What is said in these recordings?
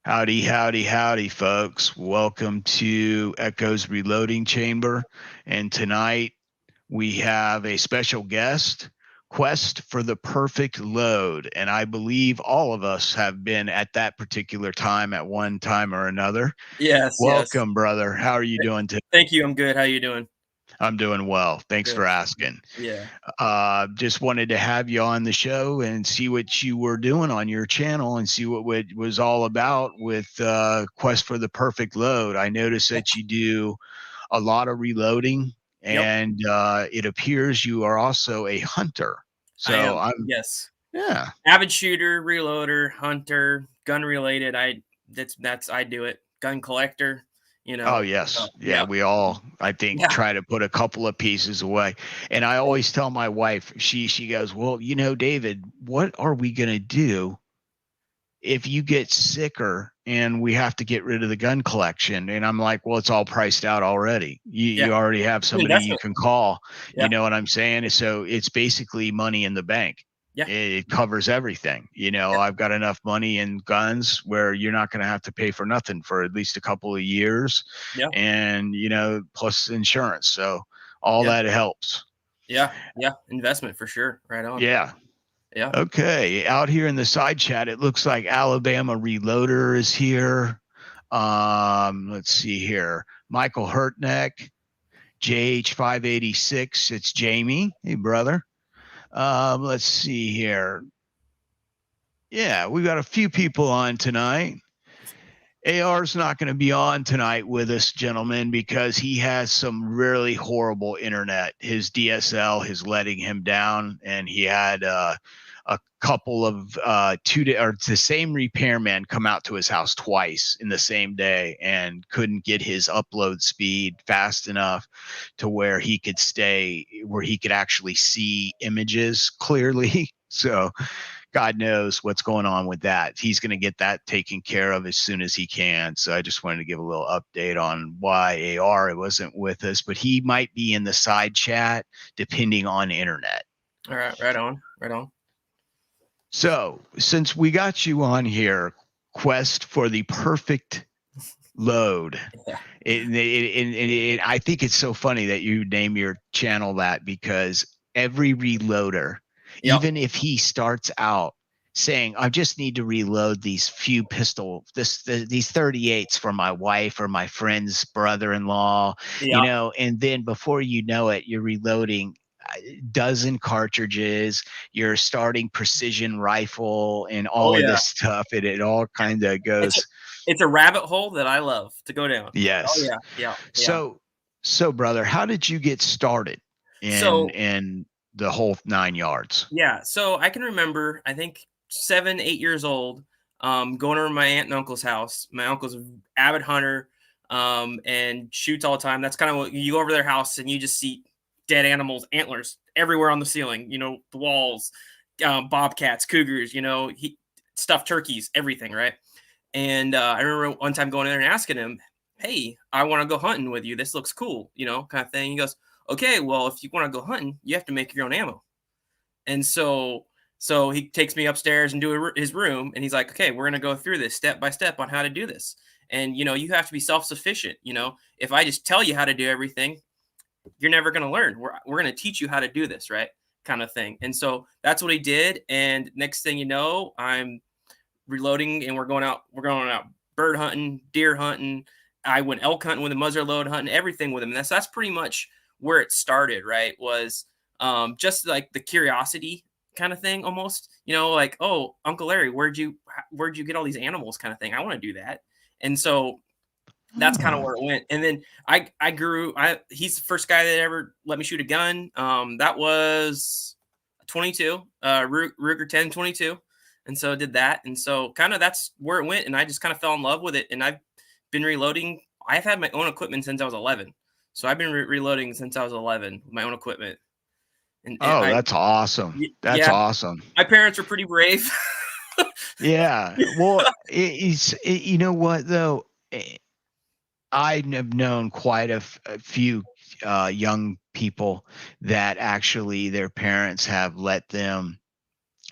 Howdy, howdy, howdy, folks. Welcome to Echo's Reloading Chamber. And tonight we have a special guest, Quest for the Perfect Load. And I believe all of us have been at that particular time at one time or another. Yes, yes. Welcome, brother. How are you doing today? Thank you. I'm good. How you doing? I'm doing well. Thanks Good. for asking. Yeah. Just wanted to have you on the show and see what you were doing on your channel and see what it was all about with Quest for the Perfect Load. I noticed that you do a lot of reloading, Yep. and it appears you are also a hunter. I So am. I'm, Yes. yeah. Avid shooter, reloader, hunter, gun related. That's I do it. Gun collector, you Oh, know. yes. Yeah, Yeah. we all, I think, Yeah. try to put a couple of pieces away. And I always tell my wife, she goes, well, David, what are we going to do if you get sicker and we have to get rid of the gun collection? And I'm like, well, it's all priced out already. You Yeah. already have somebody you Investment. can call. You Yeah. know what I'm saying? So it's basically money in the bank. Yeah. It covers everything. Yeah. I've got enough money in guns where you're not going to have to pay for nothing for at least a couple of years, Yeah. and plus insurance. So all Yeah. that helps. Yeah. Yeah. Investment for sure. Right on. Yeah. Yeah. Okay, out here in the side chat, it looks like Alabama Reloader is here. Let's see here. Michael Hurtneck, JH586. It's Jamie. Hey, brother. Let's see here. Yeah, we got a few people on tonight. AR's not going to be on tonight with us, gentlemen, because he has some really horrible internet. His DSL is letting him down, and he had a couple of the same repairman come out to his house twice in the same day and couldn't get his upload speed fast enough to where he could actually see images clearly. So God knows what's going on with that. He's going to get that taken care of as soon as he can. So I just wanted to give a little update on why AR wasn't with us, but he might be in the side chat depending on internet. All right. Right on. Right on. So since we got you on here, Quest for the Perfect Load. Yeah. I think it's so funny that you name your channel that, because every reloader, Yep. even if he starts out saying, I just need to reload these few these 38s for my wife or my friend's brother-in-law, Yeah. and then before you know it, you're reloading dozen cartridges, you're starting precision rifle and Oh all of yeah. this stuff. It all kind of It's a goes, it's a rabbit hole that I love to go down. Oh yes. yeah. Yeah. Yeah. So brother, how did you get started So in the whole 9 yards? yeah, so I can remember, I think 7, 8 years old, going over to my aunt and uncle's house. My uncle's an avid hunter, and shoots all the time. That's kind of what you go over their house and you just see dead animals, antlers everywhere on the ceiling, the walls, bobcats, cougars, stuffed turkeys, everything, right? And I remember one time going in there and asking him, "Hey, I want to go hunting with you. This looks cool, kind of thing." He goes, "Okay, well, if you want to go hunting, you have to make your own ammo." And so he takes me upstairs and do his room, and he's like, "Okay, we're gonna go through this step by step on how to do this. And you have to be self sufficient. If I just tell you how to do everything, you're never gonna learn. We're gonna teach you how to do this, right?" Kind of thing. And so that's what he did. And next thing you know, I'm reloading, and we're going out bird hunting, deer hunting. I went elk hunting with a muzzle load, hunting everything with him. And that's pretty much where it started, right? Was just like the curiosity kind of thing, almost. Like, oh, Uncle Larry, where'd you get all these animals, kind of thing. I want to do that. And so that's kind of Oh, where it went. And then I grew. He's the first guy that ever let me shoot a gun. That was 22, Ruger 10/22, and so I did that. And so kind of that's where it went. And I just kind of fell in love with it. And I've been reloading. I've had my own equipment since I was 11. So I've been reloading since I was 11 with my own equipment. And oh, that's awesome. That's yeah, awesome. my parents were pretty brave. Yeah. Well, you know what though? I have known quite a few young people that actually their parents have let them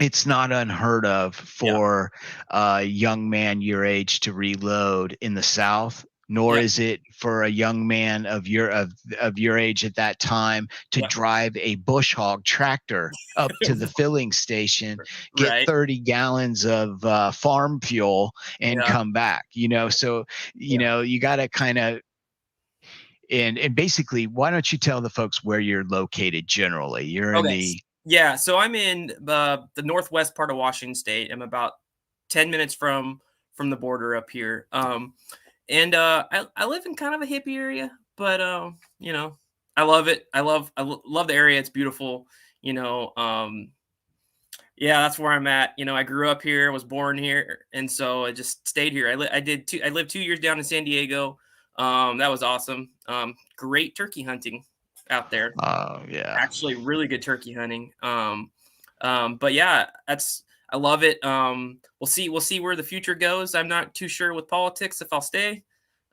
it's not unheard of Yeah. for a young man your age to reload in the South, nor Yep. is it for a young man of your age at that time to Yep. drive a bush hog tractor up to the filling station, get Right. 30 gallons of farm fuel, and Yeah. come back. So Yeah. you got to kind of and basically, why don't you tell the folks where you're located generally? You're in Okay. the Yeah. So I'm in the northwest part of Washington State. I'm about 10 minutes from the border up here. And I live in kind of a hippie area, but I love it. Love the area. It's beautiful. You know, yeah, that's where I'm at. I grew up here, was born here, and so I just stayed here. I lived 2 years down in San Diego. That was awesome. Great turkey hunting out there. oh yeah. Actually, really good turkey hunting. But yeah, I love it. We'll see where the future goes. I'm not too sure with politics if I'll stay.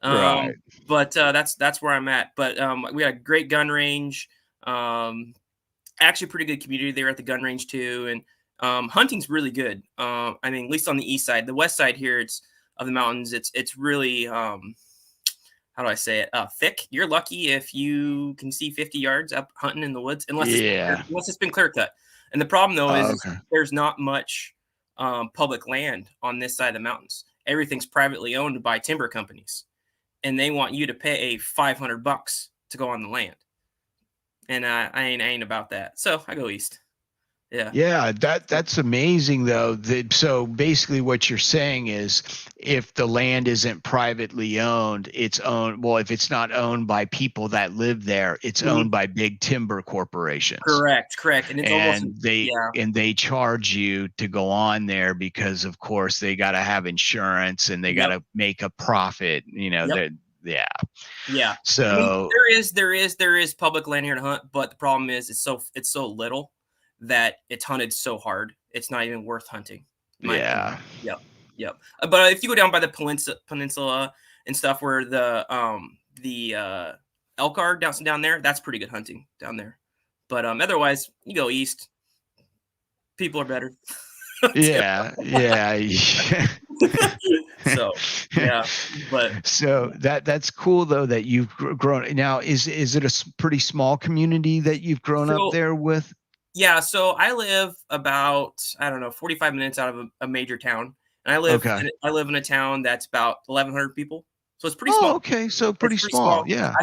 Right. But that's where I'm at. But we got a great gun range. Um, Actually, pretty good community there at the gun range too, and hunting's really good. I mean, at least on the east side, the west side here, it's of the mountains. It's really how do I say it? Thick. You're lucky if you can see 50 yards up hunting in the woods, Yeah. unless it's been clear cut. And the problem though is Okay. there's not much public land on this side of the mountains. Everything's privately owned by timber companies, and they want you to pay $500 to go on the land. And I ain't about that, so I go east. Yeah. Yeah, that's amazing though. So basically what you're saying is if the land isn't privately owned, it's owned, well, if it's not owned by people that live there, it's Mhm. owned by big timber corporations. Correct, and it's almost And they yeah. and they charge you to go on there because of course they got to have insurance and they got Yep, to make a profit, yep, that yeah. yeah. I mean, So there is public land here to hunt, but the problem is it's so little that it's hunted so hard, it's not even worth hunting, in my opinion. yeah. Yep, yep. But if you go down by the peninsula and stuff where the elk are down there, that's pretty good hunting down there. But otherwise, you go east, people are better. Yeah, yeah. So yeah, but So that's cool though that you've grown. Now, is it a pretty small community that you've grown up so there with? yeah, so I live about, I don't know, 45 minutes out of a major town, and Okay. I live in a town that's about 1,100 people, so it's pretty Oh, small. okay. So It's pretty pretty small. small. Yeah.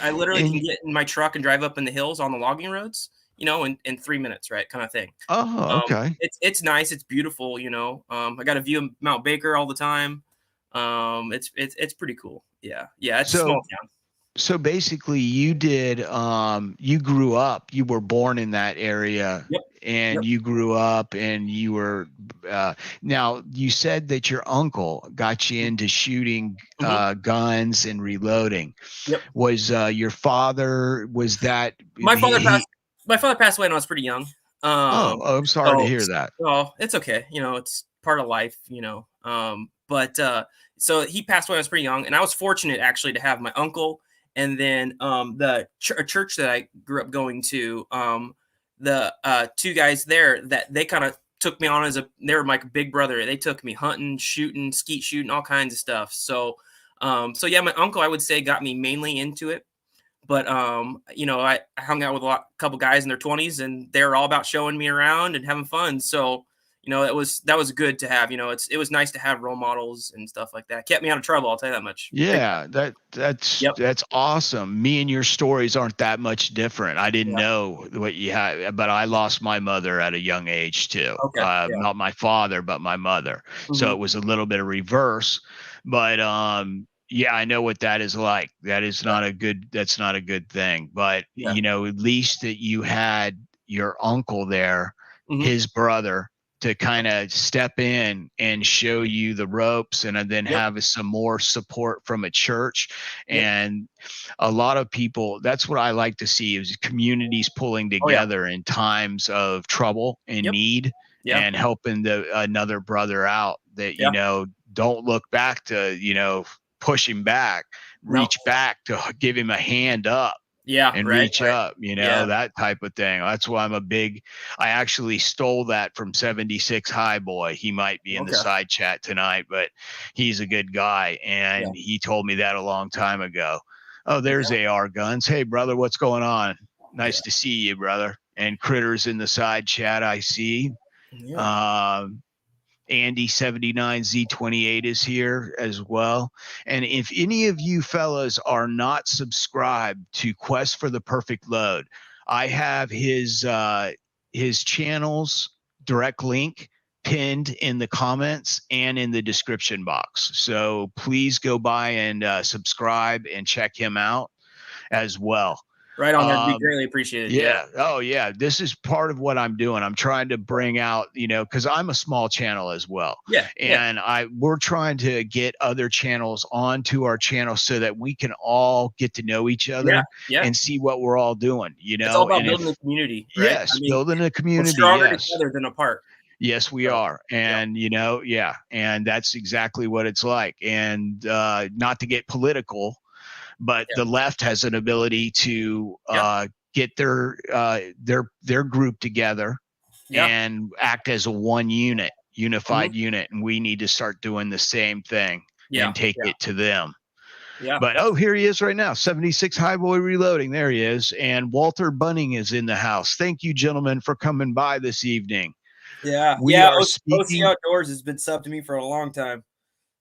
I literally And can get in my truck and drive up in the hills on the logging roads, in 3 minutes, right, kinda thing. oh, okay. It's nice, it's beautiful, I got a view of Mount Baker all the time. It's pretty cool. Yeah, yeah, it's a So small town. so basically you grew up, you were born in that area Yep, and yep, you grew up and you were now you said that your uncle got you into shooting mhm, guns and reloading. yep. Was your father was that My father passed he my father passed away when I was pretty young. I'm sorry to So hear that. well, it's okay. It's part of life. But so he passed away when I was pretty young, and I was fortunate actually to have my uncle and then a church that I grew up going to. The two guys there that they kind of took me on they were my big brother. They took me hunting, shooting, skeet shooting, all kinds of stuff. So yeah, my uncle I would say got me mainly into it. But I hung out with a couple guys in their 20s, and they're all about showing me around and having fun. So that was good to have. It was nice to have role models and stuff like that. Kept me out of trouble. I'll tell you that much. Big time. Yeah, that's Yep. that's awesome. Me and your stories aren't that much different. I didn't Yeah. know what you had, but I lost my mother at a young age too. Okay. Yeah. Not my father, but my mother. So Hmm. it was a little bit of reverse. But yeah, I know what that is like. Yeah. That's not a good thing. But Yeah. at least that you had your uncle there, Hmm. his brother, to kind of step in and show you the ropes and then Yep. have some more support from a church. Yep. And a lot of people, that's what I like to see is communities pulling Oh yeah. together in times of trouble and Yep. need Yeah. and helping another brother out that, Yeah. don't look back to, push him back, No. reach back to give him a hand up. Yeah. and Right. reach Right. up, Yeah. that type of thing. That's why I actually stole that from 76 High Boy. He might be in the Okay. side chat tonight, but he's a good guy. Yeah. And he told me that a long time ago. Oh, there's Yeah. AR guns. Hey, brother, what's going on? Yeah. Nice to see you, brother. And Critters in the side chat, I see. Yeah. Um, Andy 79Z28 is here as well. And if any of you fellas are not subscribed to Quest for the Perfect Load, I have his channel's direct link pinned in the comments and in the description box. So please go by and subscribe and check him out as well. Right on. That'd be Um, greatly appreciated. Yeah. yeah. Oh, yeah. This is part of what I'm doing. I'm trying to bring out, because I'm a small channel as well, Yeah. Yeah. and we're trying to get other channels onto our channel so that we can all get to know each Yeah. other Yeah. and see what we're all doing. It's all about And building if a community, right? I yes, mean, building a we're community. stronger Yes. together than apart. Yes, we So, are. yeah. And, yeah. And that's exactly what it's like. And not to get political, but Yeah. the left has an ability to Yeah. get their group together Yeah. and act as a one unit, unified Mhm. unit, and we need to start doing the same thing Yeah. and take Yeah. it to them. Yeah. But here he is right now, 76 Highboy Reloading. There he is, and Walter Bunning is in the house. Thank you, gentlemen, for coming by this evening. Yeah. We Yeah. are OC speaking. Outdoors has been sub to me for a long time.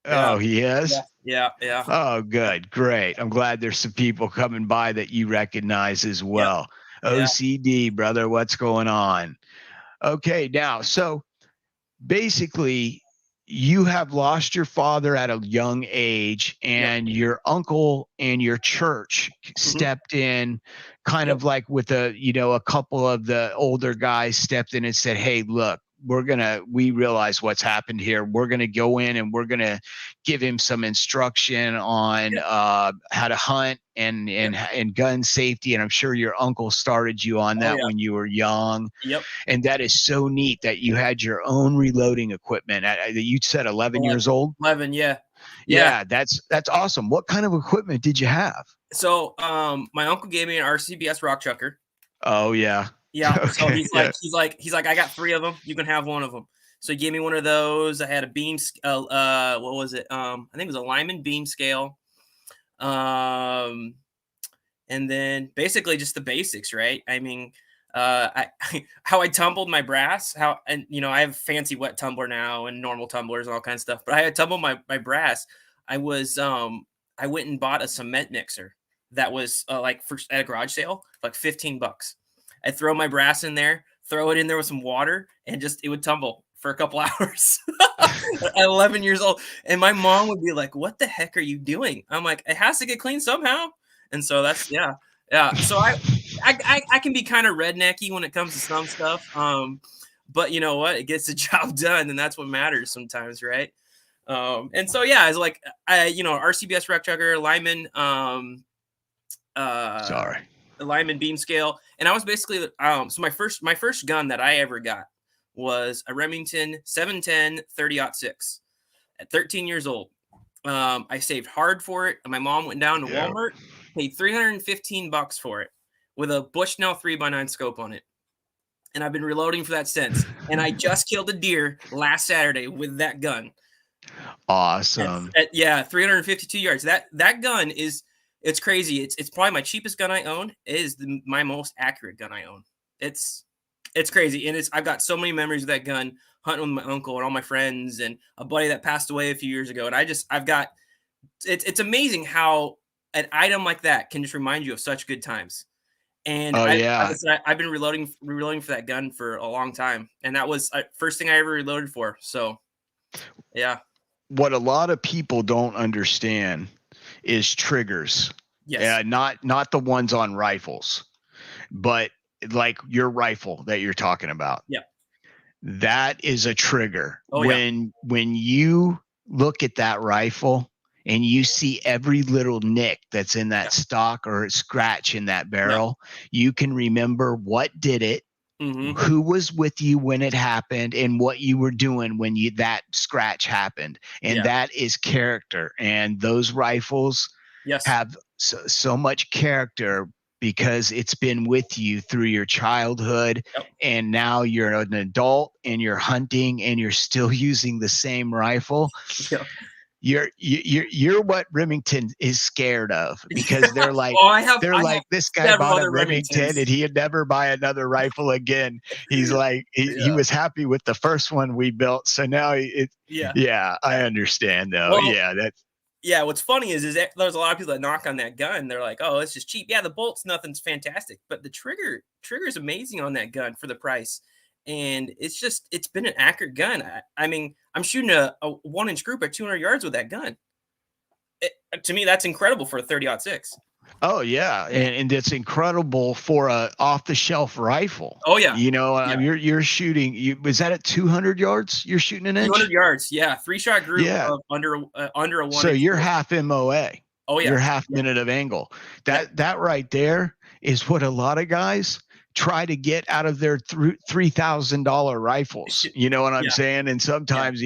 Yeah. Oh, he Yeah. is. Yeah. Yeah. Oh, good. Great. I'm glad there's some people coming by that you recognize as Yep. well. Yeah. OCD, brother, what's going on? Okay, now, so basically, you have lost your father at a young age, Yep. and your uncle and your church Mhm. stepped in, kind Yep. of like with a couple of the older guys stepped in and said, "Hey, look, we realize what's happened here. We're gonna go in and we're gonna give him some instruction on Yep. how to hunt and Yep. and gun safety." And I'm sure your uncle started you on Oh that yeah. when you were young. Yep. And that is so neat that you had your own reloading equipment. You said 11 years 11. old. 11. Yeah. Yeah. Yeah, that's awesome. What kind of equipment did you have? So, my uncle gave me an RCBS rock chucker. Oh yeah. Yeah. So Okay. Yeah. he's like, I got 3 of them. You can have one of them. So he gave me one of those. I had a what was it? I think it was a Lyman beam scale. Um, and then basically just the basics, right? I mean, how I tumbled my brass, and I have fancy wet tumbler now and normal tumblers and all kinds of stuff, but I had tumbled my brass. I was I went and bought a cement mixer that was like at a garage sale, like $15. I'd throw my brass in there, throw it in there with some water, and just it would tumble for a couple hours. At 11 years old, and my mom would be like, "What the heck are you doing?" I'm like, "It has to get clean somehow." And so that's yeah, yeah. So I can be kind of rednecky when it comes to some stuff. But you know what? It gets the job done, and that's what matters sometimes, right? And so yeah, it's like RCBS rec chugger, Lyman, uh, Sorry. the Lyman beam scale, and I was basically so my first gun that I ever got was a Remington 710 30-06 at 13 years old. I saved hard for it. My mom went down to Yeah. Walmart, paid $315 for it with a Bushnell 3x9 scope on it. And I've been reloading for that since. And I just killed a deer last Saturday with that gun. Awesome. Yeah, 352 yards. That gun it's crazy. It's probably my cheapest gun I own. It is my most accurate gun I own. It's crazy. And I've got so many memories of that gun, hunting with my uncle and all my friends and a buddy that passed away a few years ago. And I've got it's amazing how an item like that can just remind you of such good times. And Oh like yeah. I said, I've been reloading for that gun for a long time, and that was first thing I ever reloaded for. So, yeah. What a lot of people don't understand is triggers. Yes. Not the ones on rifles, but like your rifle that you're talking about. Yeah. That is a trigger. Oh, yeah. When you look at that rifle and you see every little nick that's in that stock or scratch in that barrel, you can remember what did it, who was with you when it happened, and what you were doing when that scratch happened. And that is character. And those rifles have so much character because it's been with you through your childhood, Yep. and now you're an adult and you're hunting and you're still using the same rifle. Yeah. You're what Remington is scared of, because they're like, Oh, I have this guy several bought a other Remington Remingtons. and he'd never buy another rifle again. He's like, he Yeah. was happy with the first one we built, so now Yeah. yeah, I understand though. Well, Yeah, that's yeah, what's funny is that there's a lot of people that knock on that gun. They're like, "Oh, it's just cheap." Yeah, the bolt's nothing's fantastic, but the trigger is amazing on that gun for the price. And it's been an accurate gun. I mean, I'm shooting a 1-inch group at 200 yards with that gun. To me, that's incredible for a 30-06. oh yeah, and it's incredible for a off the shelf rifle. Oh yeah, You know, yeah, you're shooting. Was that at 200 yards? You're shooting an 200 inch. yards. Yeah, 3-shot group Yeah. of under a So 1-inch you're group. half MOA. Oh yeah, You're half yeah, minute of angle. yeah, That right there is what a lot of guys try to get out of their $3,000 rifles. You know what I'm yeah, saying? And yeah. sometimes,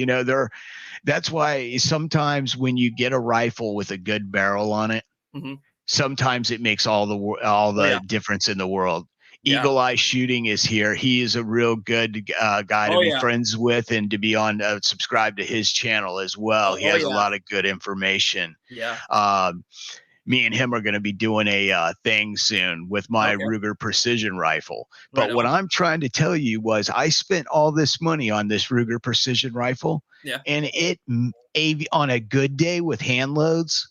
that's why sometimes when you get a rifle with a good barrel on it, Hmm. sometimes it makes all Oh yeah, the difference in the world. yeah. Eagle Eye Shooting is here. He is a real good guy to Oh be yeah, friends with, and to be on subscribe to his channel as well. He oh has a yeah, lot of good information. yeah. Um, Me and him are going to be doing a thing soon with my Okay, Ruger Precision rifle. right But what on. I'm trying to tell you was I spent all this money on this Ruger Precision rifle, Yeah. and on a good day with hand loads,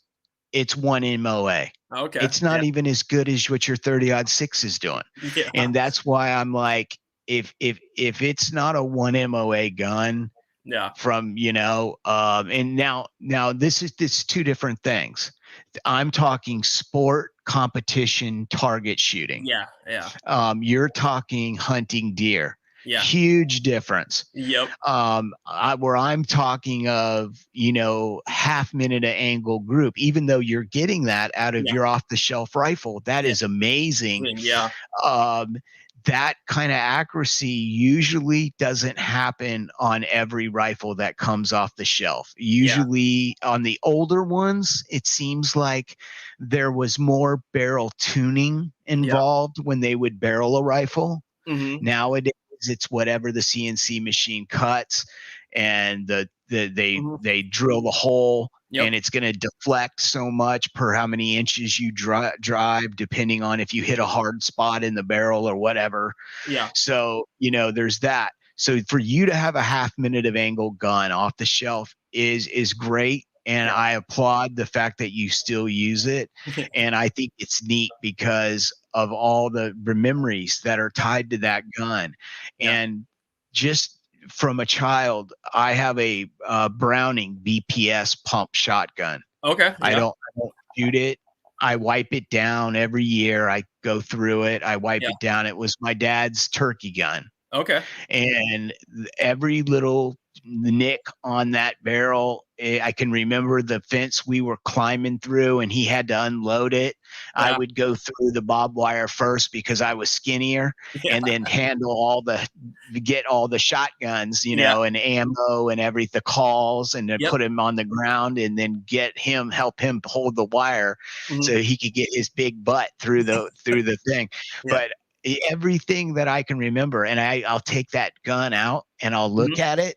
it's one MOA. Okay. It's Yeah. not even as good as what your 30-06 is doing. Yeah. And that's why I'm like, if it's not a one MOA gun Yeah. from, and now this is two different things. I'm talking sport competition target shooting. Yeah. Yeah. You're talking hunting deer. Yeah. Huge difference. Yep. Where I'm talking of, half minute of angle group, even though you're getting that out of Yeah. your off the shelf rifle, that Yeah. is amazing. Yeah. Um, that kind of accuracy usually doesn't happen on every rifle that comes off the shelf. Yeah. Usually on the older ones, it seems like there was more barrel tuning Yeah. involved when they would barrel a rifle. Hmm. Nowadays, it's whatever the CNC machine cuts, and Hmm. they drill the hole, Yep. and it's going to deflect so much per how many inches you drive, depending on if you hit a hard spot in the barrel or whatever. Yeah. So, there's that. So for you to have a half minute of angle gun off the shelf is great. And Yeah. I applaud the fact that you still use it. And I think it's neat because of all the memories that are tied to that gun. Yeah. And just from a child, I have a Browning BPS pump shotgun. Okay. I Yeah. don't shoot it. I wipe it down every year. I go through it. I wipe Yeah. it down. It was my dad's turkey gun, Okay. and every little nick on that barrel, I can remember the fence we were climbing through and he had to unload it. I Yeah. would go through the barbed wire first because I was skinnier, Yeah. and then get all the shotguns, Yeah. and ammo and the calls, and then Yep. put him on the ground, and then help him hold the wire Hmm. so he could get his big butt through the thing. Yeah. But everything that I can remember, and I'll take that gun out and I'll look Hmm. at it,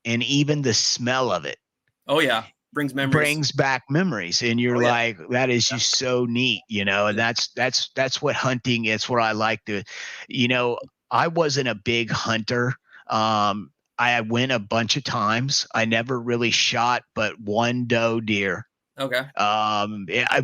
and even the smell of it Oh yeah. Brings memories. brings back memories, and you're Oh yeah. like, that is Yeah. just so neat, and Yeah. that's what hunting is. What I like to, you know I wasn't a big hunter. I went a bunch of times. I never really shot but one doe deer. Okay. I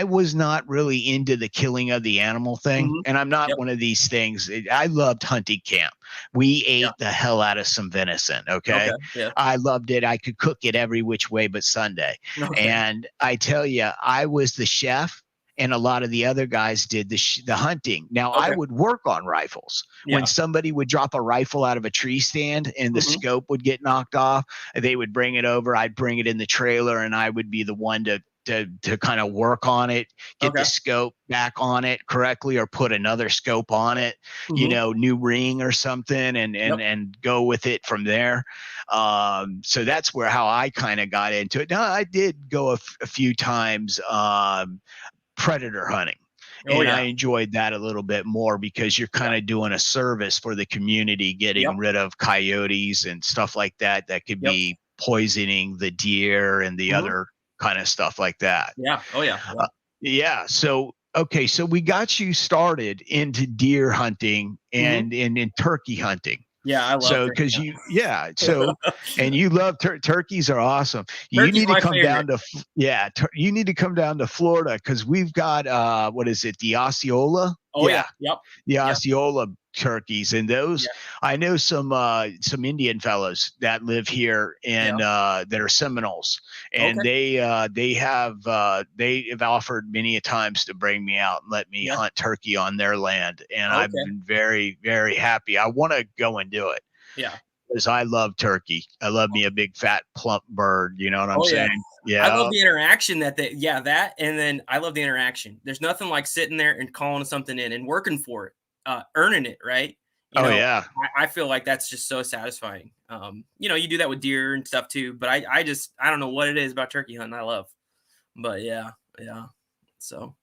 was not really into the killing of the animal thing, Hmm. and I'm not Yep. one of these things. I loved hunting camp. We Yeah. ate the hell out of some venison. Okay. Okay. Yeah. I loved it. I could cook it every which way but Sunday. Okay. And I tell you, I was the chef, and a lot of the other guys did the hunting. Now, I Okay. would work on rifles. When Yeah. somebody would drop a rifle out of a tree stand and the Hmm. scope would get knocked off, they would bring it over. I'd bring it in the trailer, and I would be the one to kind of work on it, get the Okay. scope back on it correctly, or put another scope on it, Hmm. new ring or something, and Yep. go with it from there. So that's how I kind of got into it. Now, I did go a few times predator hunting. Oh And I yeah. enjoyed that a little bit more because you're kind Yep. of doing a service for the community, Yep. getting rid of coyotes and stuff like that that could Yep. be poisoning the deer and the Mhm. other kind of stuff like that. Yeah. Oh yeah. Yeah. Uh, yeah. So okay, so we got you started into deer hunting Mhm. and in turkey hunting. Yeah. I love So, turkey because hunting. and you love turkeys are awesome. You Turkey's need to my come favorite. down to, you need to come down to Florida because we've got, what is it, the Osceola? Oh yeah. Yeah, Yep. the Yep. Osceola turkeys, and those, Yeah. I know some Indian fellows that live here Yeah. and that are Seminoles, and Okay. they have offered many a times to bring me out and let me Yeah. hunt turkey on their land, and I've Okay. been very, very happy. I want to go and do it Yeah. because I love turkey. I love me a big fat plump bird. You know what I'm Oh yeah. saying? I love Yeah. the interaction yeah, that, and then I love the interaction. There's nothing like sitting there and calling something in and working for it, earning it, right? You Oh know, yeah. I feel like that's just so satisfying. You do that with deer and stuff too, but I don't know what it is about turkey hunting I love. But yeah, yeah. So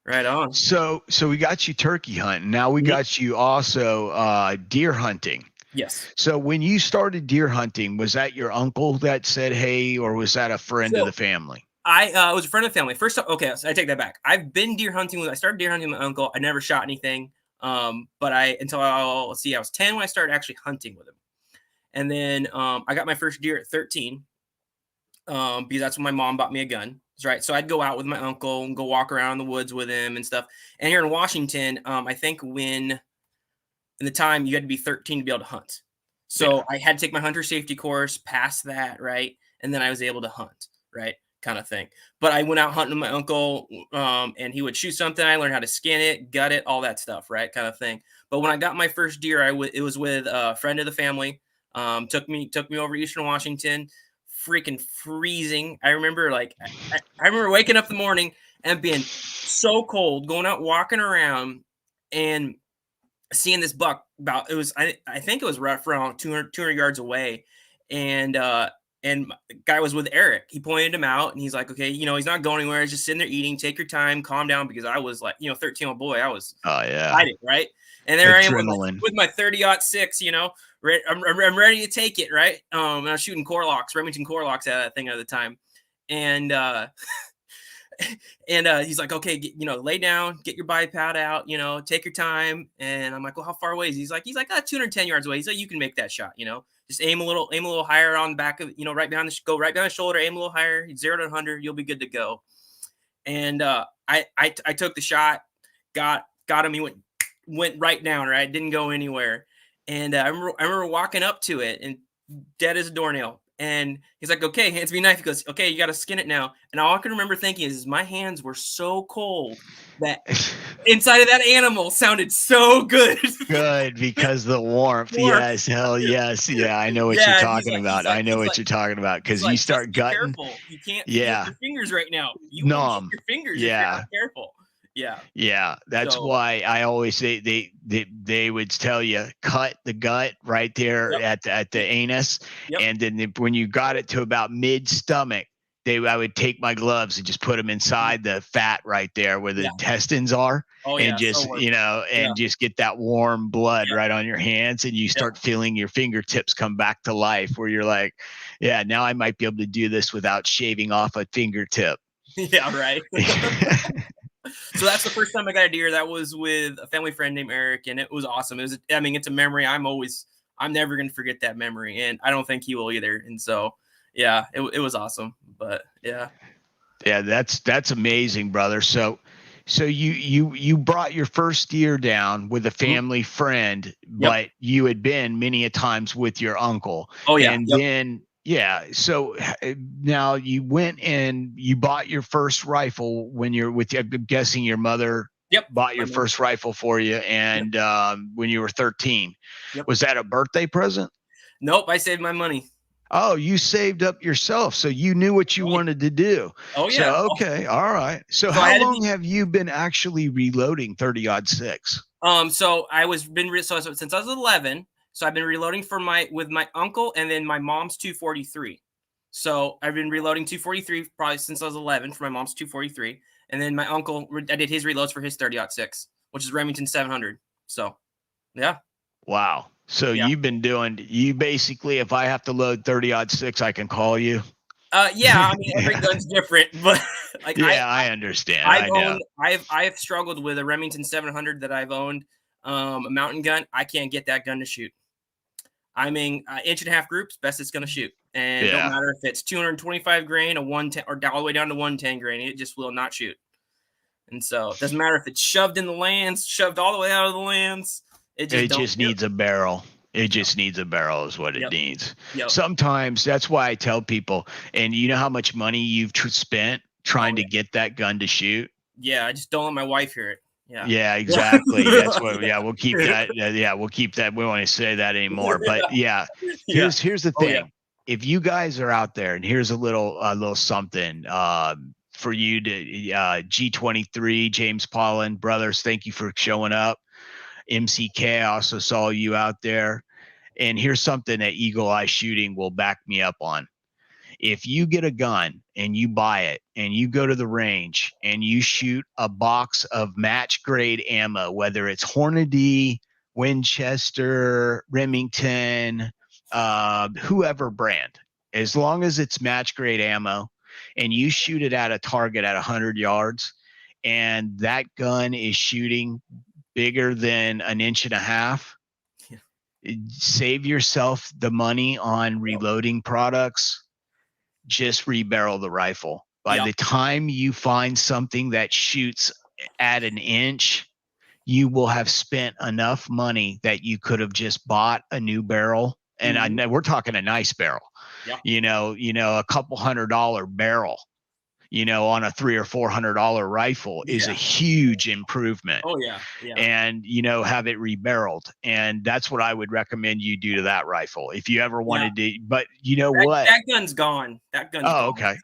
right on. So we got you turkey hunting. Now we Mhm. got you also deer hunting. Yes. So when you started deer hunting, was that your uncle that said, "Hey," or was that a friend of So the family? I was a friend of the family. First, okay, so I take that back. I've been deer hunting I started deer hunting with my uncle. I never shot anything. But let's see, I was 10 when I started actually hunting with him. And then I got my first deer at 13, because that's when my mom bought me a gun. That's right. So I'd go out with my uncle and go walk around the woods with him and stuff. And here in Washington, I think in the time you had to be 13 to be able to hunt. Yeah. So I had to take my hunter safety course, pass that, right? And then I was able to hunt, right? Kind of thing. But I went out hunting with my uncle, and he would shoot something. I learned how to skin it, gut it, all that stuff, right? Kind of thing. But when I got my first deer, it was with a friend of the family. Took me over to Eastern Washington, freaking freezing. I remember I remember waking up in the morning and being so cold, going out walking around and seeing this buck I think it was right around 200 yards away, and the guy was with Eric. He pointed him out and he's like, okay, he's not going anywhere. He's just sitting there eating. Take your time, calm down, because I was like, 13-year-old boy. I was Oh yeah. excited, right? And there I am with Adrenaline. my 30-06, I'm ready to take it, right? And I was shooting Remington Corlocks at that thing at the time. And and he's like, okay, lay down, get your bipod out, take your time. And I'm like, well, how far away is he? He's like 210 yards away. He's like, you can make that shot, just aim a little higher on the back of, right behind go right behind the shoulder, aim a little higher, 0 to 100, you'll be good to go. And I took the shot, got him. He went right down, right, didn't go anywhere. And I remember walking up to it and dead as a doornail. And he's like, okay, hands me a knife. He goes, okay, you got to skin it now. And all I can remember thinking is my hands were so cold that inside of that animal sounded so good. Good because the warmth. Warm. Yes, hell yes. Yeah, I know what you're Yeah, and he's talking like, he's about. like, I know he's what like, you're talking about he's because you like, just start be gutting. careful. You can't feel Yeah. your fingers right now. You will get Numb. your fingers if you're Yeah. not careful. Yeah. Yeah, that's So, why I always say they would tell you cut the gut right there yep, at the anus, yep, and then when you got it to about mid stomach, I would take my gloves and just put them mhm, inside the fat right there where the yeah. intestines are, Oh and yeah, so just worth it. Yeah, and just get that warm blood yeah, right on your hands, and you yeah, start feeling your fingertips come back to life, where you're like, yeah, now I might be able to do this without shaving off a fingertip. yeah, right. So that's the first time I got a deer. That was with a family friend named Eric, and it was awesome. It's a memory. I'm never gonna forget that memory, and I don't think he will either. And so, yeah, it was awesome. But yeah, Yeah, that's amazing, brother. So you brought your first deer down with a mhm, family friend, yep, but you had been many a times with your uncle. oh yeah, And yep, then yeah, so now you went and you bought your first rifle when you're with I'm guessing your mother yep. bought My your mom, first rifle for you yep, and when you were 13. yep. Was that a birthday present? Nope, I saved my money. Oh, you saved up yourself, so you knew what you Oh, wanted to do. oh yeah. So, Oh, okay, all right. So, so I how had to long be. have you been actually reloading 30-06? So I was been re- so since I was 11. So I've been reloading with my uncle and then my mom's 243. So I've been reloading 243 probably since I was 11 for my mom's 243. And then my uncle, I did his reloads for his 30-06, which is Remington 700. So, yeah. Wow. So Yeah. you've been you basically, if I have to load 30-06, I can call you. Yeah, I mean, every gun's different, but like yeah, I understand. I know. I've struggled with a Remington 700 that I've owned, a mountain gun. I can't get that gun to shoot. I mean, 1.5 groups, best it's going to shoot. And don't Yeah. matter if it's 225 grain, a 110, or all the way down to 110 grain, it just will not shoot. And so it doesn't matter if it's shoved in the lands, shoved all the way out of the lands. It just needs a barrel. It just needs a barrel is what it needs. Sometimes that's why I tell people, and you know how much money you've spent trying to get that gun to shoot? Yeah, I just don't let my wife hear it. Yeah. Yeah, exactly. That's what. Yeah, we'll keep that. Yeah, we'll keep that. We don't want to say that anymore. But yeah, here's the thing. If you guys are out there, and here's a little something for you to G23, James Pollan, brothers. Thank you for showing up. MCK, I also saw you out there. And here's something that Eagle Eye Shooting will back me up on. If you get a gun and you buy it and you go to the range and you shoot a box of match grade ammo, whether it's Hornady, Winchester, Remington, whoever brand, as long as it's match grade ammo and you shoot it at a target at 100 yards and that gun is shooting bigger than 1.5 inches, save yourself the money on reloading products. Just rebarrel the rifle. By the time you find something that shoots at 1 inch, you will have spent enough money that you could have just bought a new barrel. And I know we're talking a nice barrel, you know, a couple $100 barrel, on a $300 or $400 rifle is a huge improvement. Oh yeah. And have it rebarreled, and that's what I would recommend you do to that rifle if you ever wanted to. But what? That gun's gone. That gun's gone. Okay.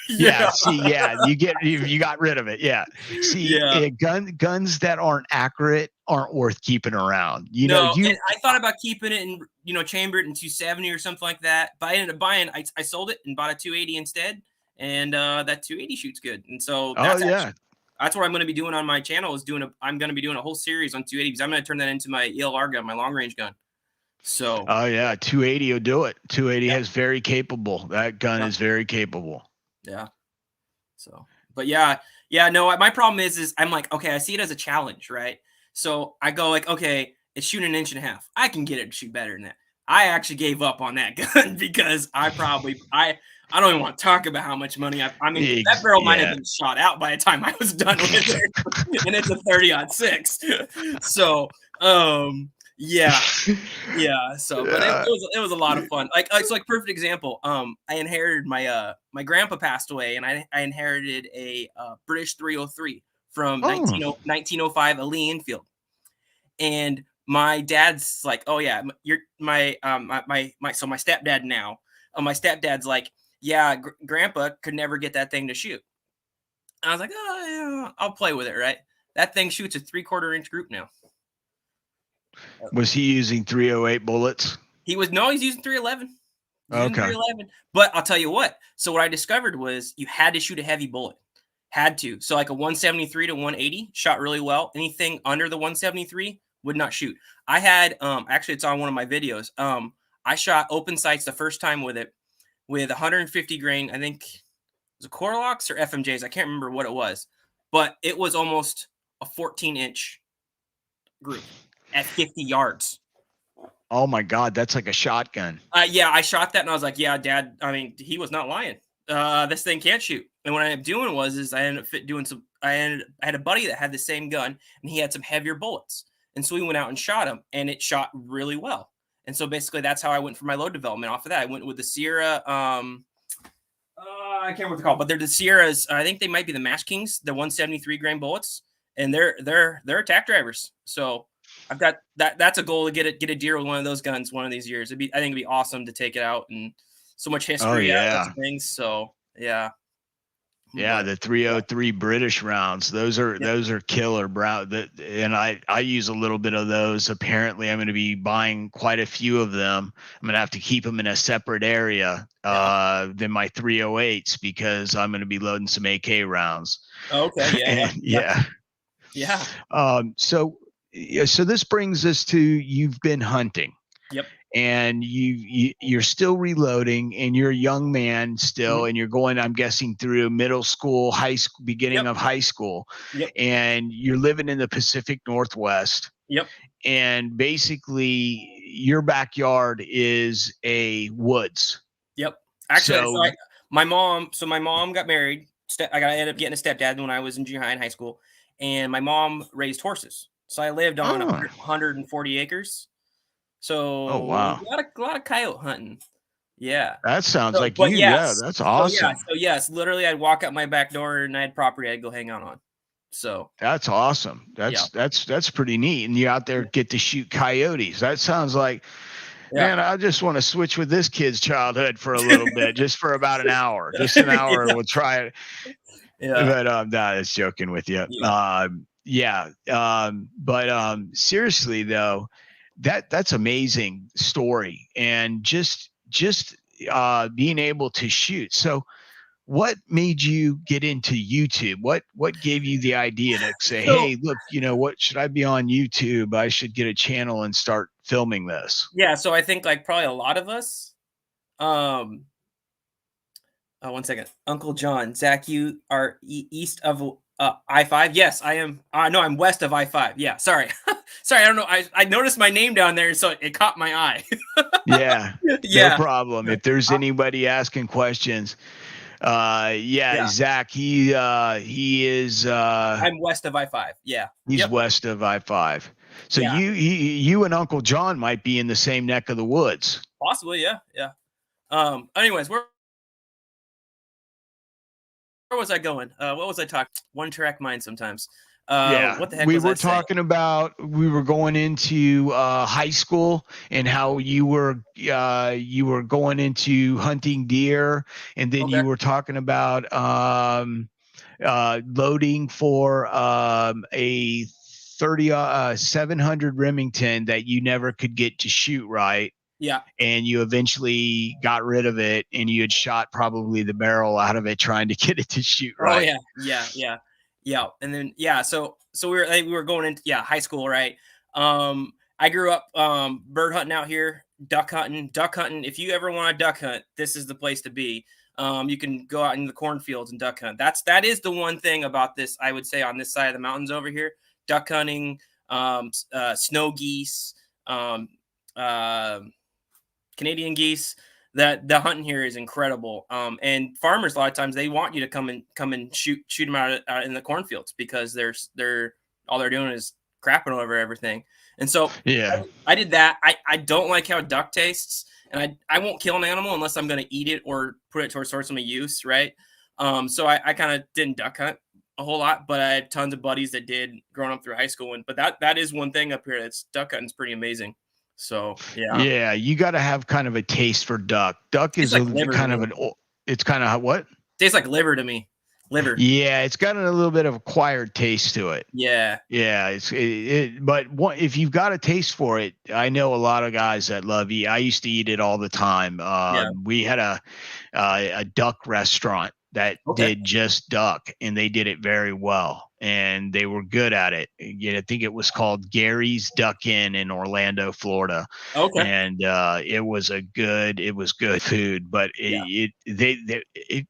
Yeah. See, you got rid of it. Yeah. See, guns that aren't accurate aren't worth keeping around. And I thought about keeping it and chambered in 270 or something like that. But I ended up buying. I sold it and bought a 280 instead. And that 280 shoots good. And so that's what I'm going to be doing on my channel I'm going to be doing a whole series on 280 because I'm going to turn that into my ELR gun, my long range gun. So 280 will do it. 280 is very capable. That gun is very capable. Yeah. So, but no, my problem is I'm like, okay, I see it as a challenge, right? So I go like, okay, it's shooting 1.5 inches. I can get it to shoot better than that. I actually gave up on that gun because I don't even want to talk about how much money that barrel might have been shot out by the time I was done with it. And it's a 30-06. So, So, but it was a lot of fun. It's like perfect example. I inherited my grandpa passed away, and I inherited a British 303 from 1905, a Lee Enfield. And my dad's like, oh yeah, you're my stepdad now. My stepdad's like, yeah, grandpa could never get that thing to shoot. I was like, oh yeah, I'll play with it, right? That thing shoots a 3/4 inch group now. Was he using 308 bullets? He's using 311. Okay. 311. But I'll tell you what. So what I discovered was you had to shoot a heavy bullet. Had to. So like a 173 to 180 shot really well. Anything under the 173 would not shoot. I had actually it's on one of my videos. I shot open sights the first time with it with 150 grain. I think it was a Corlocks or FMJs. I can't remember what it was, but it was almost a 14-inch group at 50 yards. Oh my God, that's like a shotgun. I shot that and I was like, yeah, Dad. I mean, he was not lying. This thing can't shoot. And what I ended up doing I ended up doing some. I had a buddy that had the same gun and he had some heavier bullets, and so we went out and shot him, and it shot really well. And so basically, that's how I went for my load development. Off of that, I went with the Sierra. I can't remember what they're called, but they're the Sierras. I think they might be the Mash Kings, the 173 grain bullets, and they're attack drivers. So I've got that. That's a goal to get a deer with one of those guns one of these years. I think it'd be awesome to take it out, and so much history out of those things. So yeah. Yeah, But the yeah, 303 British rounds. Those yep, are killer, bro. And I use a little bit of those. Apparently, I'm going to be buying quite a few of them. I'm going to have to keep them in a separate area yeah. than my 308s because I'm going to be loading some AK rounds. Okay, yeah, And yeah, yeah, yeah, so yeah, so this brings us to you've been hunting yep, and you're still reloading and you're a young man still mhm, and you're going, I'm guessing, through middle school, high school, beginning yep, of high school, yep, and you're living in the Pacific Northwest, yep, and basically your backyard is a woods. yep. Actually, So my mom got married. I got ended up getting a stepdad when I was in junior high and high school, and my mom raised horses. So I lived on oh, 140 acres. oh So wow, a lot of coyote hunting. Yeah. that sounds So, like but you. Yeah, yes, that's so yeah, awesome. so yes, literally, I'd walk out my back door and I had property I'd go hang out on. So That's awesome. yeah, That's pretty neat. And you out there get to shoot coyotes. That sounds like, yeah, man, I just want to switch with this kid's childhood for a little bit, just for about an hour, just an hour, and yeah, we'll try it. yeah, But no, it's joking with you. yeah. Yeah. But seriously though, that's amazing story, and just being able to shoot. So what made you get into YouTube? What gave you the idea to say, So "Hey, look, what should I be on YouTube? I should get a channel and start filming this." yeah, so I think like probably a lot of us. Um, one second, Uncle John, Zach, you are east of I-5. Yes, I am. No, I'm west of I-5. Yeah, sorry, sorry. I don't know. I noticed my name down there, so it caught my eye. Yeah, no Yeah, problem. If there's anybody asking questions, yeah, yeah. Zach, he is I'm west of I-5. Yeah. he's Yep. west of I-5. So Yeah. you and Uncle John might be in the same neck of the woods. Possibly. Yeah. Yeah. Anyways, where was I going? What was I talking? One track mind sometimes. Yeah, What the heck we was I were saying? talking about we were going into high school and how you were going into hunting deer, and then Okay. you were talking about loading for a 700 Remington that you never could get to shoot right, Yeah. and you eventually got rid of it, and you had shot probably the barrel out of it trying to get it to shoot Oh right. yeah. Yeah. Yeah. Yeah. And then yeah. So we were going into high school, right? I grew up bird hunting out here, duck hunting. Duck hunting. If you ever want to duck hunt, this is the place to be. You can go out in the cornfields and duck hunt. That is the one thing about this. I would say on this side of the mountains over here, duck hunting, snow geese, um, uh, Canadian geese. That the hunting here is incredible. And farmers a lot of times they want you to come and shoot them out in the cornfields because they're all they're doing is crapping over everything. And so Yeah. I did that. I don't like how duck tastes, and I won't kill an animal unless I'm going to eat it or put it towards source of my use, right? So I kind of didn't duck hunt a whole lot, but I had tons of buddies that did growing up through high school. And but that is one thing up here that's duck hunting's pretty amazing. So yeah, Yeah, you got to have kind of a taste for duck. Duck tastes is like a liver to kind of me. an it's kind of what? Tastes like liver to me. Liver. Yeah, it's got a little bit of acquired taste to it. Yeah. Yeah, but if you've got a taste for it, I know a lot of guys that love eat. I used to eat it all the time. Yeah. We had a duck restaurant that Okay. did just duck, and they did it very well, and they were good at it. Yeah, I think it was called Gary's Duck Inn in Orlando, Florida, Okay. and it was good food, but Yeah.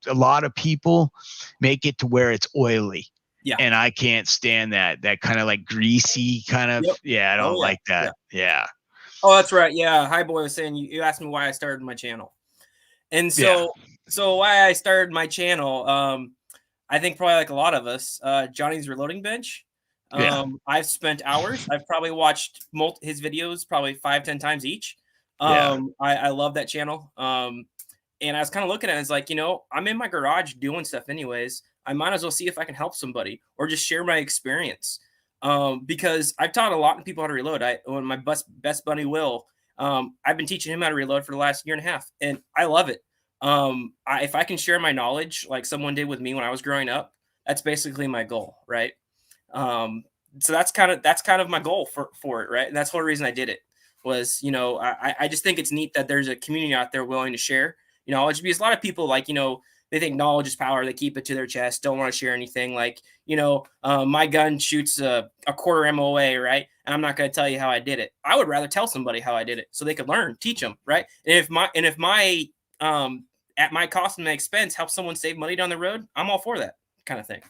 a lot of people make it to where it's oily, Yeah. and I can't stand that kind of like greasy kind of. Yep. Yeah, I Oh don't yeah. like Yeah. that. Yeah, Oh, that's right. Yeah. Hi boy was saying you asked me why I started my channel. And yeah, so why I started my channel, I think probably like a lot of us, Johnny's Reloading Bench. yeah, I've spent hours. I've probably watched his videos probably 5, 10 times each. yeah, I love that channel. And I was kind of looking at it as like, I'm in my garage doing stuff anyways. I might as well see if I can help somebody or just share my experience. Because I've taught a lot of people how to reload. When my best buddy Will, I've been teaching him how to reload for the last year and a half, and I love it. If I can share my knowledge like someone did with me when I was growing up, that's basically my goal, right? Um, so that's kind of my goal for it, right? And that's the whole reason I did it was, I just think it's neat that there's a community out there willing to share knowledge, because a lot of people, like, they think knowledge is power. They keep it to their chest, don't want to share anything. Like, my gun shoots a quarter MOA, right? And I'm not going to tell you how I did it. I would rather tell somebody how I did it so they could learn, teach them, right? And if my at my cost and my expense help someone save money down the road, I'm all for that kind of thing.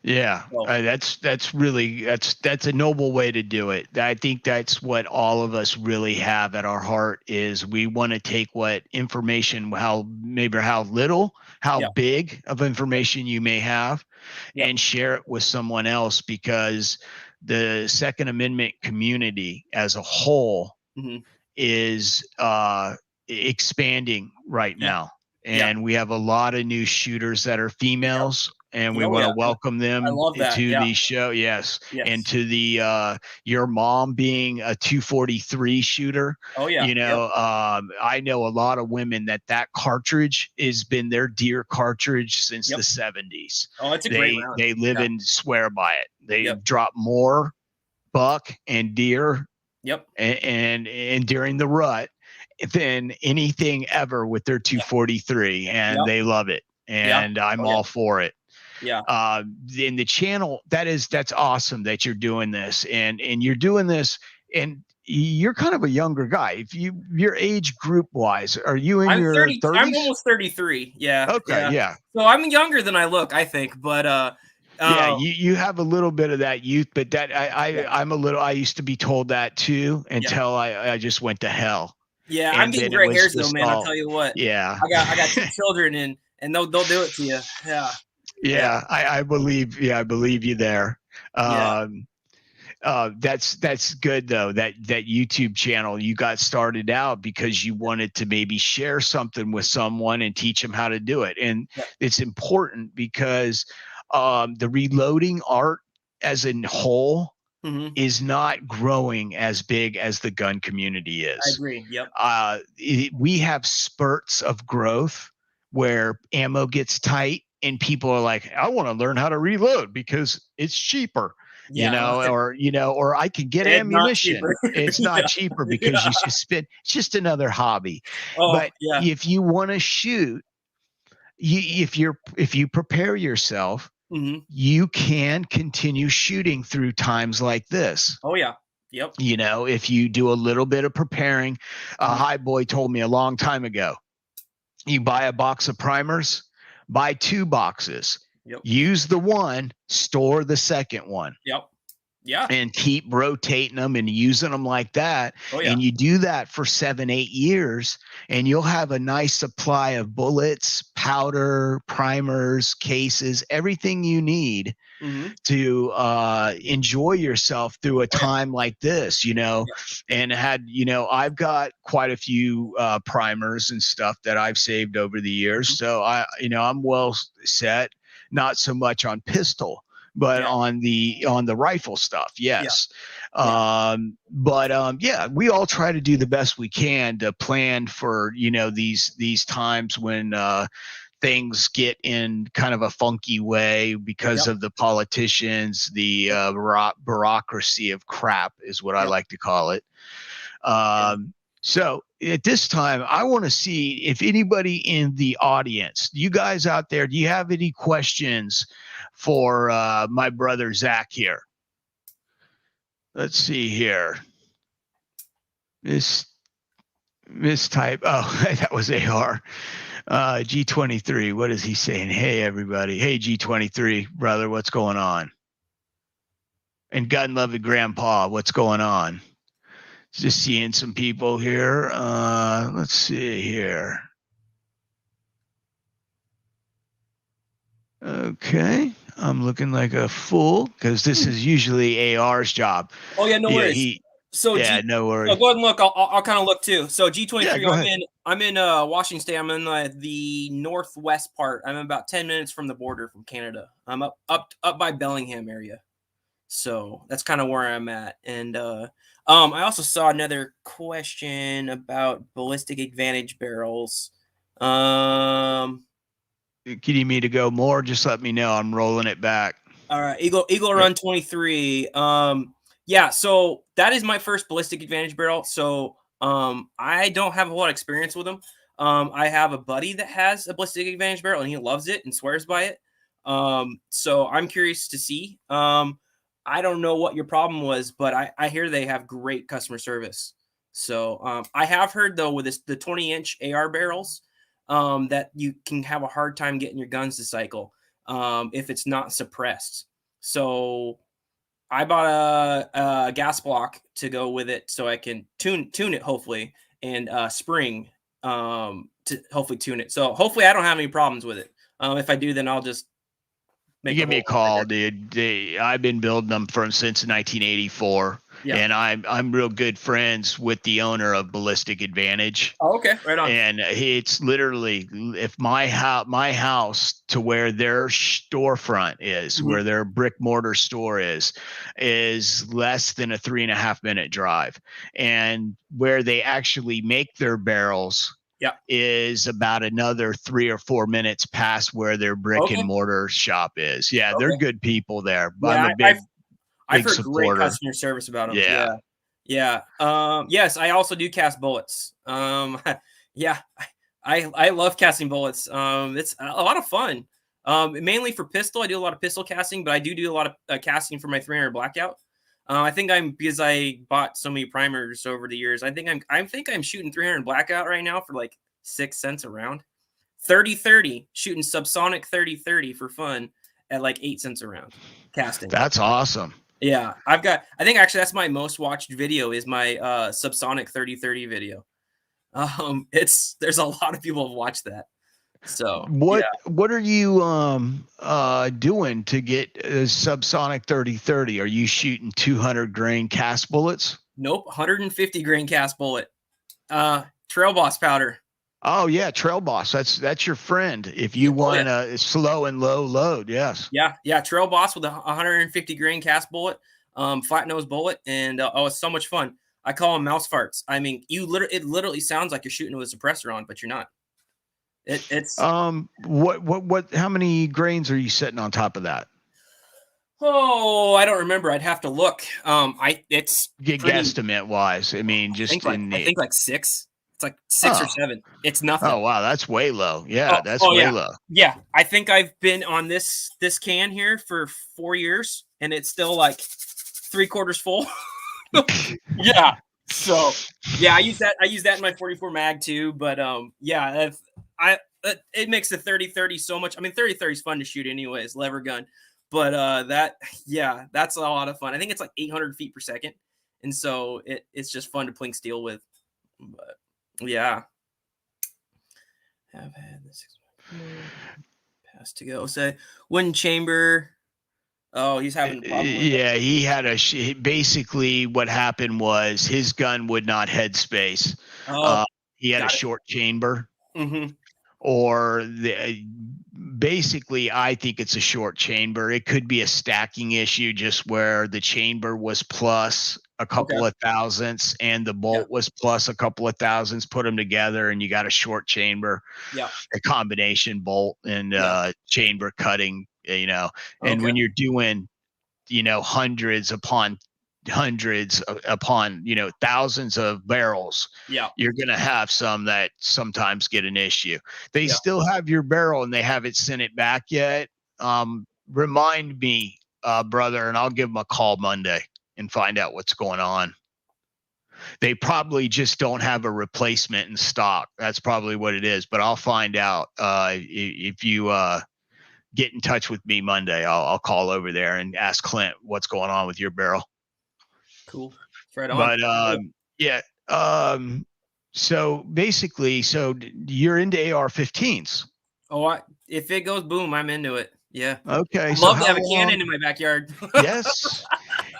Yeah, So that's a noble way to do it. I think that's what all of us really have at our heart is we want to take what information, how little, how yeah, big of information you may have, yeah, and share it with someone else, because the Second Amendment community as a whole hmm is expanding right yeah, now. yeah, And we have a lot of new shooters that are yep. females, and we Oh want yeah, to welcome I them love that. to Yeah, the show. Yes. And yes. to the your mom being a 243 shooter. Oh yeah, yep, I know a lot of women that cartridge has been their deer cartridge since yep. the 70s. Oh, it's a great They round. live Yeah, and swear by it. They yep, drop more buck and deer yep, and during the rut than anything ever with their yeah, 243, and yep, they love it, yeah. and I'm Oh yeah, all for it. yeah. In the channel, that's awesome that you're doing this, and you're doing this, and you're kind of a younger guy. If your age group wise, are you in I'm your 30. I'm 30s? almost 33. Yeah, Okay, yeah. yeah. So I'm younger than I look, I think. But Yeah, uh, you have a little bit of that youth, but that yeah, I used to be told that too yeah, until I just went to hell. yeah. I'm And getting then it gray was hairs though, just man. I'll all, tell you what. yeah. I got two children, and they'll do it to you. Yeah, yeah, Yeah, I believe you there. yeah, Um, that's good though. That YouTube channel you got started out because you wanted to maybe share something with someone and teach them how to do it, and yeah. it's important because the reloading art as a whole hmm is not growing as big as the gun community I is. agree. Yep. We have spurts of growth where ammo gets tight and people are like, I want to learn how to reload because it's cheaper, Yeah. or I can get It's not ammunition. cheaper. It's not Yeah. cheaper because Yeah. you just spend, it's just another hobby. Oh But yeah. if you want to shoot, if you prepare yourself, hmm you can continue shooting through times like this. Oh yeah. Yep. If you do a little bit of preparing. A hmm high boy told me a long time ago, you buy a box of primers, buy two boxes, Yep. use the one, store the second one, Yep. Yeah. and keep rotating them and using them like that. Oh yeah. And you do that for 7, 8 years, and you'll have a nice supply of bullets, powder, primers, cases, everything you need hmm to enjoy yourself through a Oh yeah. time like this, Yeah. and I've got quite a few primers and stuff that I've saved over the years. hmm So I'm well set, not so much on pistol, but Yeah. on the rifle stuff. Yeah. Yes. Yeah. Yeah, we all try to do the best we can to plan for, these times when, things get in kind of a funky way because Yep. of the politicians, the Yep. bureaucracy of crap is what I Yep. like to call it. Yeah. So at this time, I want to see if anybody in the audience, you guys out there, do you have any questions for my brother Zach here? Let's see here. Miss Type. Oh, that was AR. G23. What is he saying? Hey, everybody. Hey, G23, brother, what's going on? And gun loving grandpa, what's going on? Just seeing some people here. Let's see here. Okay. I'm looking like a fool because this is usually AR's job. Oh yeah. No Yeah, worries. So no so worries. go ahead and look. I'll kind of look too. So Yeah, G23. go ahead. I'm in Washington State. I'm in the northwest part. I'm about 10 minutes from the border from Canada. I'm up by Bellingham area. So that's kind of where I'm at. And I also saw another question about ballistic advantage barrels. If you need me to go more, just let me know. I'm rolling it back. All right, Eagle Run 23. Yeah, so that is my first Ballistic Advantage barrel. So I don't have a lot of experience with them. I have a buddy that has a Ballistic Advantage barrel and he loves it and swears by it. So I'm curious to see. I don't know what your problem was, but I hear they have great customer service. So I have heard though with the 20-inch AR barrels that you can have a hard time getting your guns to cycle if it's not suppressed. So I bought a gas block to go with it so I can tune it hopefully, and spring to hopefully tune it. So hopefully I don't have any problems with it. If I do, then I'll just You make the give me whole a call, dude. I've been building them since 1984, Yeah. and I'm real good friends with the owner of Ballistic Advantage. Oh, okay, right on. And it's literally, if my house to where their storefront is, Mhm. where their brick mortar store is less than a 3.5 minute drive, and where they actually make their barrels Yeah. is about another 3 or 4 minutes past where their brick and Okay. mortar shop is. Yeah, they're Okay. good people there. I'm Yeah, a I've big heard great supporter. customer service about them. Yeah. Yeah. Yeah. Yes, I also do cast bullets. Yeah, I love casting bullets. It's a lot of fun. Mainly for pistol. I do a lot of pistol casting, but I do a lot of casting for my 300 blackout. I think because I bought so many primers over the years. I think I'm shooting 300 blackout right now for like 6 cents a round. 30-30 shooting subsonic 30-30 for fun at like 8 cents a round casting. That's awesome. Yeah, I think actually that's my most watched video is my subsonic 30-30 video. There's a lot of people have watched that. So yeah, What are you doing to get subsonic 30-30? Are you shooting 200 grain cast bullets? nope, 150 grain cast bullet. Trail boss powder. Oh yeah, Trail Boss. That's your friend. If Yeah, you oh, yeah. want a slow and low load, yes. Yeah, Trail boss with a 150 grain cast bullet, flat nose bullet, and oh, it's so much fun. I call them mouse farts. I mean, it literally sounds like you're shooting with a suppressor on, but you're not. It's What how many grains are you setting on top of that? Oh, I don't remember. I'd have to look. It's Get pretty. guesstimate wise. I mean, just in I the think like 6. It's like 6 or oh 7. It's nothing. oh wow, that's way low. Oh, Yeah, that's oh way yeah, low. yeah. I think I've been on this can here for 4 years, and it's still like 3/4 full. Yeah. So yeah, I use that in my 44 mag too. But yeah, if it makes the 30-30 so much. I mean, 30-30 is fun to shoot anyways, lever gun. But yeah, that's a lot of fun. I think it's like 800 feet per second, and so it's just fun to pling steel with. But yeah, have had the 6 pass to go. Say wind chamber. Oh, he's having a problem with it. Yeah, he had basically what happened was his gun would not headspace. Oh, He had a got it. short chamber, Mm-hmm. or basically I think it's a short chamber. It could be a stacking issue, just where the chamber was plus a Okay. couple of thousandths and the bolt was plus a couple of thousandths, put them together and you got a short chamber, Yeah. a combination bolt and chamber cutting, and Okay. when you're doing hundreds upon hundreds upon thousands of barrels, Yeah. you're going to have some that sometimes get an issue. They Yeah. still have your barrel and they haven't sent it back yet. Remind me, brother, and I'll give them a call Monday and find out what's going on. They probably just don't have a replacement in stock. That's probably what it is, but I'll find out. If you get in touch with me Monday, I'll call over there and ask Clint what's going on with your barrel. Cool. Right on. But yeah. So basically, you're into AR-15s. Oh, if it goes boom, I'm into it. Yeah. Okay. I'd So love to how have a long? cannon in my backyard. Yes.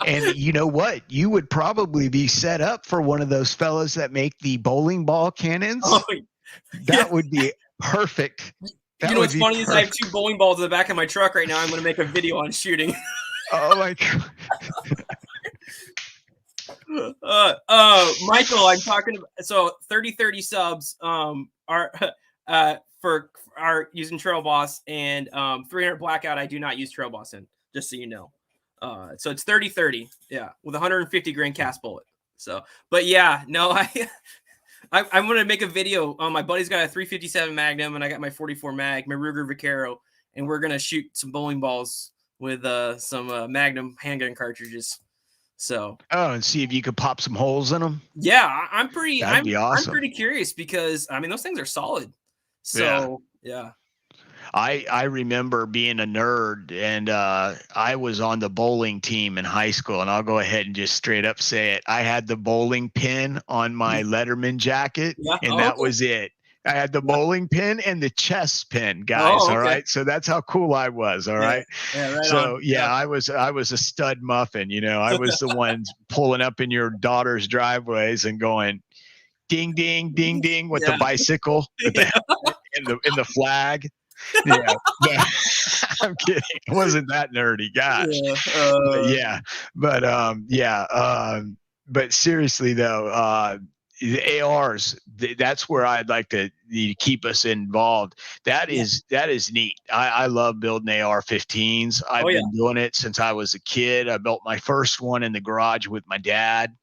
And you know what? You would probably be set up for one of those fellas that make the bowling ball cannons. Oh, That would be perfect. That you know would what's be funny is I have perfect. 2 bowling balls in the back of my truck right now. I'm going to make a video on shooting. Oh my God. Michael, I'm talking about, so 30-30 subs are For our using Trail Boss and 300 Blackout, I do not use Trail Boss in, just so you know. So it's 30-30, yeah, with 150 grain cast bullet. So, but yeah, no, I'm gonna make a video. My buddy's got a 357 Magnum, and I got my 44 mag, my Ruger Vaquero, and we're gonna shoot some bowling balls with some Magnum handgun cartridges. So, Oh, and see if you could pop some holes in them. yeah, That'd be I'm awesome. pretty curious because I mean those things are solid. Yeah. So yeah. I remember being a nerd, and I was on the bowling team in high school, and I'll go ahead and just straight up say it. I had the bowling pin on my Letterman jacket, Yeah. and Oh, that okay. was it. I had the Yeah. bowling pin and the chess pin, guys. Oh, All okay. right. So that's how cool I was. All Yeah. right. Yeah, right So on. yeah, I was a stud muffin. I was the ones pulling up in your daughter's driveways and going ding ding ding ding with the Yeah. bicycle with the in the flag. Yeah, I'm kidding. It wasn't that nerdy, gosh. Yeah. But seriously though, the ARs, that's where I'd like to keep us involved. That is neat. I love building AR-15s. I've been doing it since I was a kid. I built my first one in the garage with my dad.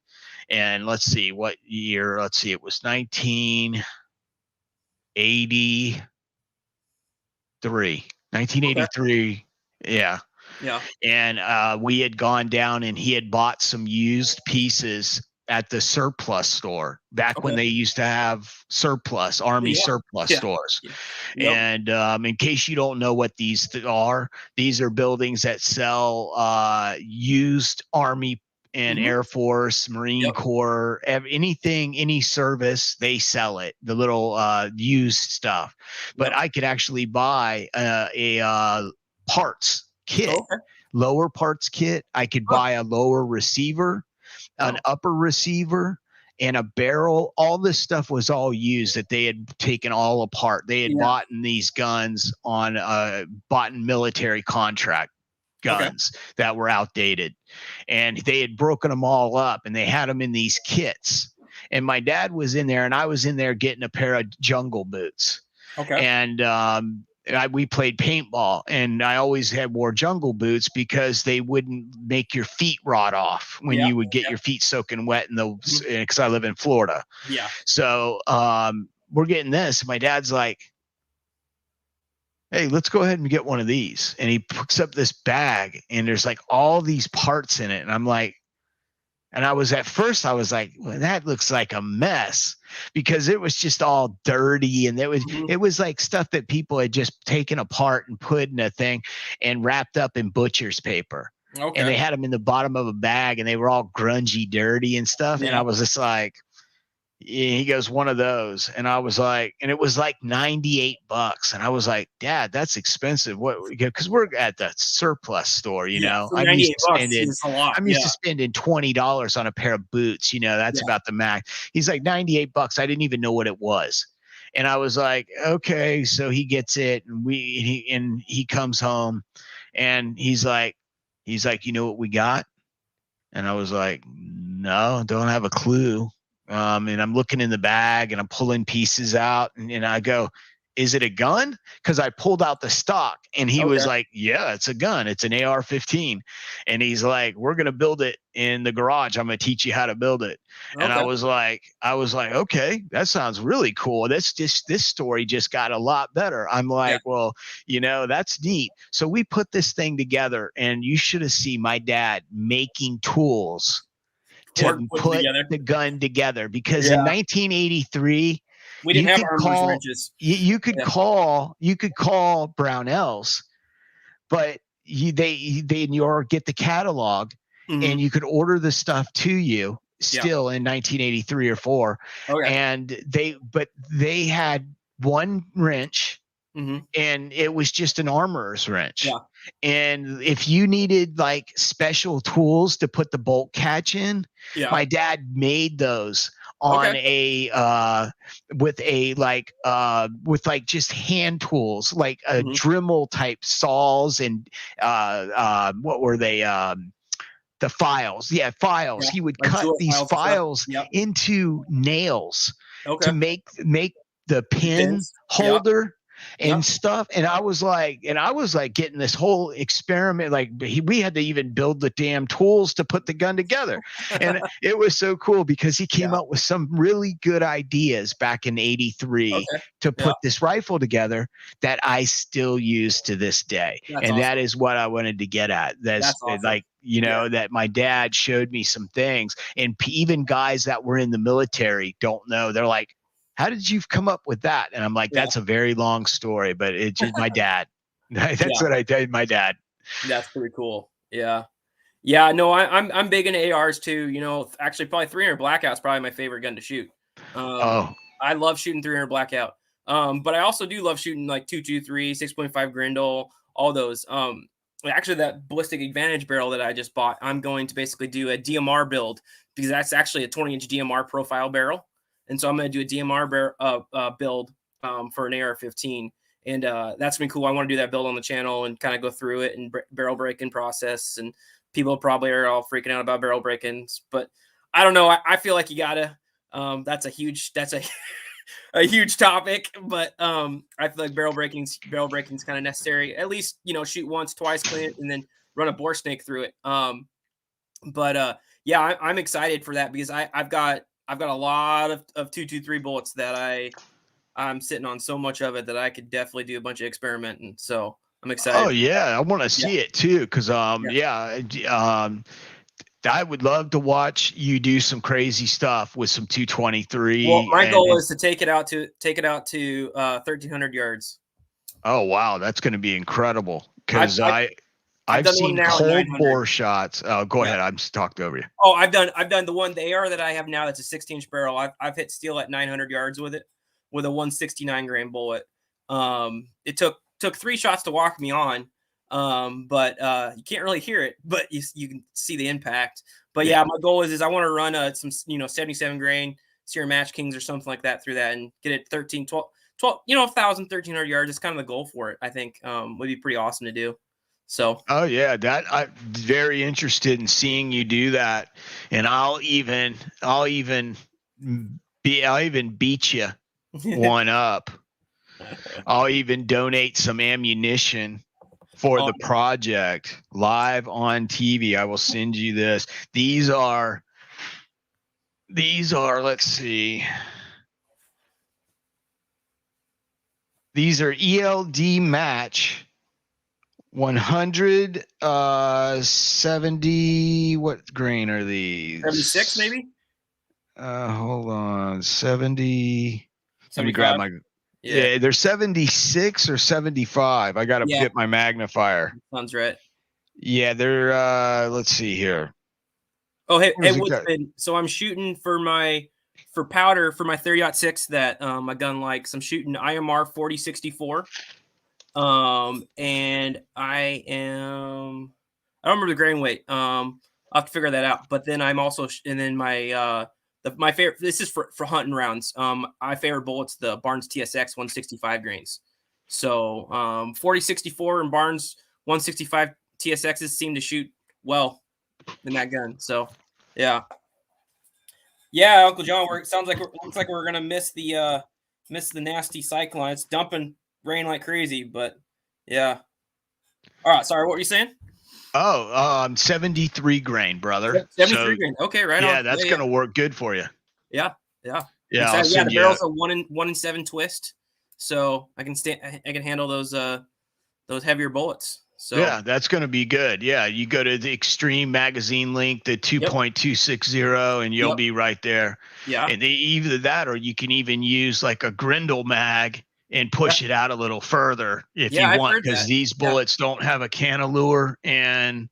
And let's see what year. Let's see, it was 1980. 1983. Okay. Yeah. And we had gone down and he had bought some used pieces at the surplus store back when they used to have surplus, Army surplus stores. And in case you don't know what these are, these are buildings that sell used Army and Air Force, Marine Corps, anything, any service, they sell it, the little used stuff. But I could actually buy a parts kit, lower parts kit. I could buy a lower receiver, an upper receiver, and a barrel. All this stuff was all used that they had taken all apart. They had bought in these guns on bought in military contract guns that were outdated, and they had broken them all up and they had them in these kits. And my dad was in there and I was in there getting a pair of jungle boots. And we played paintball, and I always had wore jungle boots because they wouldn't make your feet rot off when you would get your feet soaking wet in those, because I live in Florida. So we're getting this. My dad's like, hey, let's go ahead and get one of these. And he picks up this bag and there's like all these parts in it. And I'm like, and I was like, well, that looks like a mess, because it was just all dirty. And it was like stuff that people had just taken apart and put in a thing and wrapped up in butcher's paper. And they had them in the bottom of a bag and they were all grungy, dirty and stuff. And I was just like, he goes, one of those. And I was like, and it was like $98. And I was like, Dad, that's expensive. What? Because we're at the surplus store, So I'm used to spending $20 on a pair of boots. That's about the max. He's like, $98. I didn't even know what it was. And I was like, okay. So he gets it, and he comes home, and he's like, you know what we got? And I was like, no, don't have a clue. And I'm looking in the bag and I'm pulling pieces out, and I go, is it a gun? Because I pulled out the stock, and he was like, yeah, it's a gun. It's an AR-15. And he's like, we're going to build it in the garage. I'm going to teach you how to build it. And I was like, okay, that sounds really cool. This story just got a lot better. I'm like, well, that's neat. So we put this thing together, and you should have seen my dad making tools to put the gun together, because in 1983 we didn't have armor's wrenches. You could call Brownells, but they get the catalog, and you could order the stuff to you still in 1983 or 4. And they had one wrench, and it was just an armorer's wrench. And if you needed like special tools to put the bolt catch in, my dad made those on with just hand tools, like a Dremel type saws, and what were they? The files. Files. He would cut these files into nails to make the pin Pins. holder and Yep. stuff. And I was like getting this whole experiment. Like we had to even build the damn tools to put the gun together. And it was so cool because he came Yeah. up with some really good ideas back in '83 Okay. to put Yeah. this rifle together that I still use to this day. That's And that awesome. is what I wanted to get at. That's awesome. like, you know, that my dad showed me some things, and even guys that were in the military don't know. They're like, how did you come up with that? And I'm like, Yeah. that's a very long story, but it's just my dad. That's Yeah. what I did. My dad. That's pretty cool. Yeah. Yeah. No, I'm big into ARs too. You know, actually, probably 300 Blackout's probably my favorite gun to shoot. Oh, I love shooting 300 Blackout. But I also do love shooting like 223, 6.5 Grindle, all those. Actually, that Ballistic Advantage barrel that I just bought, I'm going to basically do a DMR build because that's actually a 20-inch DMR profile barrel. And so I'm going to do a DMR build for an AR15. And that's been cool. I want to do that build on the channel and kind of go through it and barrel breaking process. And people probably are all freaking out about barrel break-ins, but I don't know. I feel like you gotta. That's a huge a huge topic, but I feel like barrel breaking's kind of necessary. At least, you know, shoot once, twice, clean it, and then run a bore snake through it. But yeah, I'm excited for that because I've got a lot of 223 bullets that I'm sitting on so much of it that I could definitely do a bunch of experimenting. So I'm excited. oh yeah, I want to Yeah. see it too, because I would love to watch you do some crazy stuff with some 223. Well, my goal is to take it out to 1,300 yards. Oh wow, that's going to be incredible because I've I've done one seen now at cold 900. bore shots. Oh, go Yeah. ahead. I'm just talked over you. Oh, I've done the AR that I have now. That's a 16-inch barrel. I've hit steel at 900 yards with it, with a 169 grain bullet. It took 3 shots to walk me on, but you can't really hear it, but you can see the impact. But yeah, my goal is I want to run some 77 grain Sierra Match Kings or something like that through that and get it 13, 12, 1,000, 1,300 yards. It's kind of the goal for it. I think would be pretty awesome to do. So. Oh yeah, that I'm very interested in seeing you do that, and I'll even beat you one up. I'll even donate some ammunition for the project live on TV. I will send you this. These are let's see. These are ELD match 170. What grain are these? 76 maybe. Hold on. 70. 75? Let me grab my. Yeah, they're 76 or 75. I got to get my magnifier. Sounds right. Yeah, they're. Let's see here. Oh, hey, Woodsman. So I'm shooting for powder for my 30-06 that my gun likes. I'm shooting IMR 4064. And I don't remember the grain weight. I'll have to figure that out. But then I'm also and then my my favorite. This is for hunting rounds. My favorite bullet's the Barnes TSX 165 grains. So 4064 and Barnes 165 TSXs seem to shoot well in that gun. So yeah. Uncle John, looks like we're gonna miss the nasty cyclone. It's dumping rain like crazy, but yeah. All right, sorry, what were you saying? Oh, 73 grain, brother. 73 grain. Okay, right on. Yeah, that's gonna work good for you. Yeah. Yeah, the barrel's a 1 in 7 twist, so I can handle those heavier bullets. So yeah, that's going to be good. Yeah, you go to the extreme magazine link, the 2.260, and you'll be right there. Yeah, and either that, or you can even use like a Grindle mag and push it out a little further if you want, because these bullets don't have a cantilure, and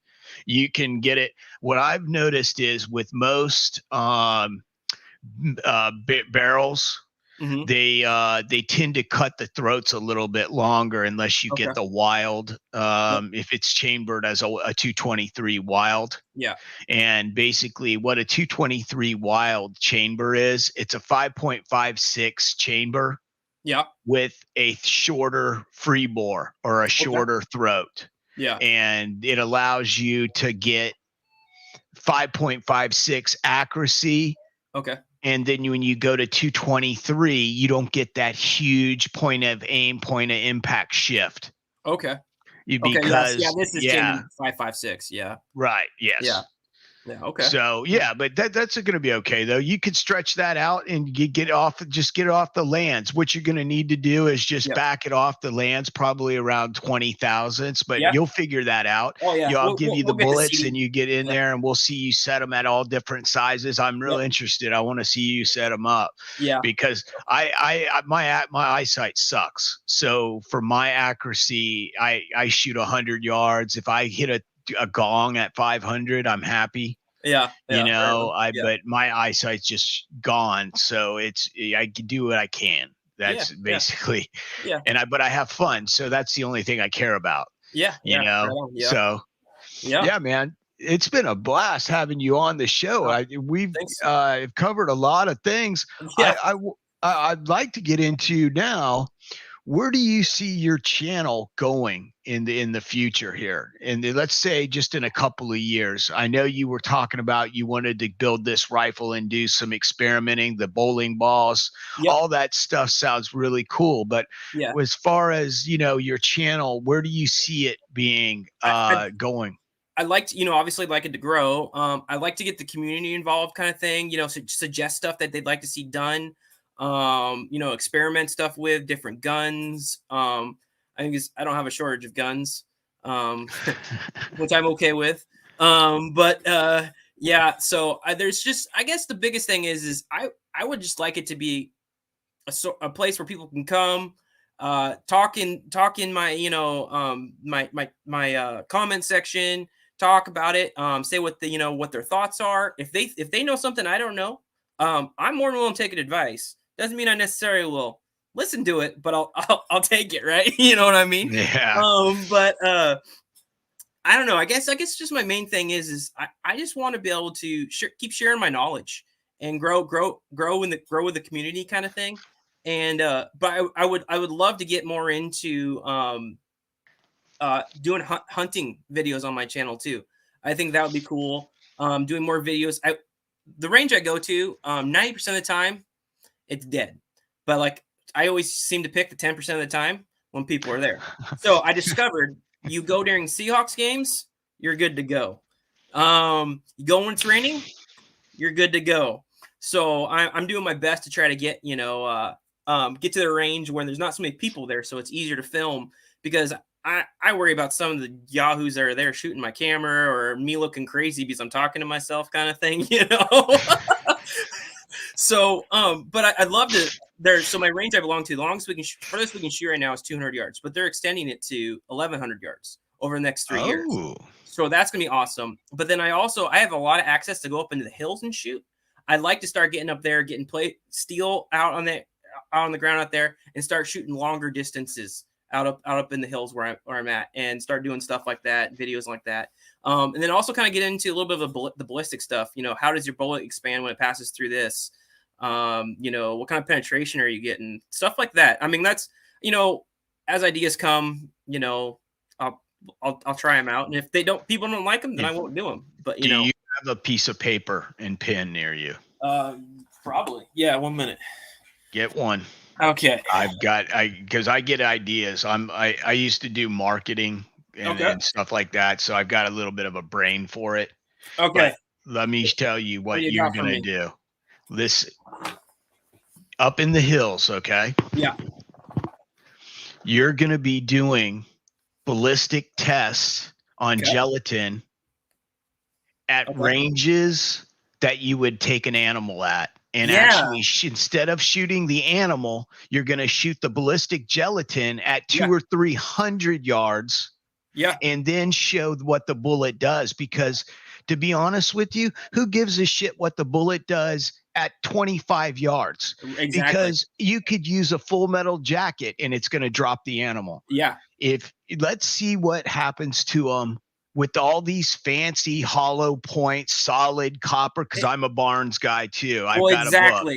you can get it. What I've noticed is with most barrels, they tend to cut the throats a little bit longer unless you get the wild, if it's chambered as a 223 wild. Yeah. And basically what a 223 wild chamber is, it's a 5.56 chamber with a shorter free bore or a shorter throat. Yeah. And it allows you to get 5.56 accuracy And then when you go to 223, you don't get that huge point of aim, point of impact shift. Okay. Okay. Yes. Yeah. Because This is changing 5.56. Yeah. right, Yeah. yes. Yeah. Okay. So yeah, but that's going to be okay though. You could stretch that out and get it off the lands. What you're going to need to do is just Yep. back it off the lands, probably around 20 thousandths, but Yeah. you'll figure that out. Oh yeah. I'll give you the We'll get the bullets CD. and you get in Yep. there and we'll see you set them at all different sizes. I'm real Yep. interested. I want to see you set them up. Yeah. Because my eyesight sucks. So for my accuracy, I shoot 100 yards. If I hit a gong at 500, I'm happy. Yeah. You know, yeah. but my eyesight's just gone. So I can do what I can. That's basically, but I have fun. So that's the only thing I care about. Yeah. You know, right on, yeah. So yeah, man, it's been a blast having you on the show. We've covered a lot of things. Yeah. I'd like to get into now. Where do you see your channel going in the future here? And let's say just in a couple of years. I know you were talking about you wanted to build this rifle and do some experimenting, the bowling balls, all that stuff sounds really cool. But as far as, your channel, where do you see it being going? I like to, obviously like it to grow. I like to get the community involved kind of thing, suggest stuff that they'd like to see done. Experiment stuff with different guns. I don't have a shortage of guns, which I'm okay with. So there's just, I guess the biggest thing is I would just like it to be a place where people can come, talk in my my comment section, talk about it, say what what their thoughts are. If they know something I don't know, I'm more than willing to take advice. Doesn't mean I necessarily will listen to it, but I'll take it, right? You know what I mean? Yeah. I don't know. I guess just my main thing is I just want to be able to keep sharing my knowledge and grow with the community kind of thing. And but I would love to get more into doing hunting videos on my channel too. I think that would be cool. Doing more videos. The range I go to, 90% of the time, it's dead. But like I always seem to pick the 10% of the time when people are there. So I discovered you go during Seahawks games, you're good to go. You go when it's raining, you're good to go. So I'm doing my best to try to get get to the range where there's not so many people there, so it's easier to film. Because I worry about some of the yahoos that are there shooting my camera or me looking crazy because I'm talking to myself, kind of thing, So, but I'd love to. So my range I belong to, the longest furthest we can shoot right now is 200 yards, but they're extending it to 1,100 yards over the next 3 years. So that's gonna be awesome. But then I have a lot of access to go up into the hills and shoot. I'd like to start getting up there, getting steel out on the ground out there, and start shooting longer distances out up in the hills where I'm at, and start doing stuff like that, videos like that. And then also kind of get into a little bit of the ballistic stuff. How does your bullet expand when it passes through this? What kind of penetration are you getting? Stuff like that. I mean, that's, as ideas come, I'll try them out. And if people don't like them, then I won't do them. But, do you have a piece of paper and pen near you? Probably. Yeah. 1 minute. Get one. Okay. Because I get ideas. I used to do marketing and stuff like that. So I've got a little bit of a brain for it. Okay. But let me tell you what you're going to do. Listen, up in the hills, okay? Yeah. You're going to be doing ballistic tests on gelatin at ranges that you would take an animal at. And actually, instead of shooting the animal, you're going to shoot the ballistic gelatin at 200 or 300 yards. Yeah. And then show what the bullet does. Because to be honest with you, who gives a shit what the bullet does at 25 yards? Exactly. Because you could use a full metal jacket and it's going to drop the animal. Yeah. Let's see what happens to them with all these fancy hollow points, solid copper. Because I'm a Barnes guy too. I've got a book,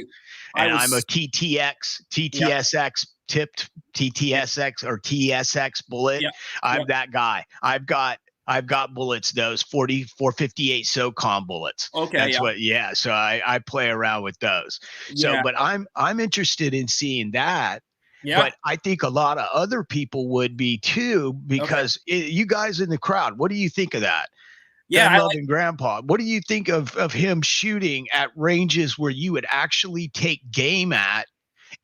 and I'm a TTSX tipped TTSX or TSX bullet. Yep. I'm that guy. I've got I've got bullets, those 458 SOCOM bullets. Okay, That's yeah. what, yeah. So I play around with those. So, Yeah. but I'm interested in seeing that. Yeah. But I think a lot of other people would be too, Okay. because you guys in the crowd, what do you think of that? Yeah, Gun I like loving grandpa, what do you think of him shooting at ranges where you would actually take game at,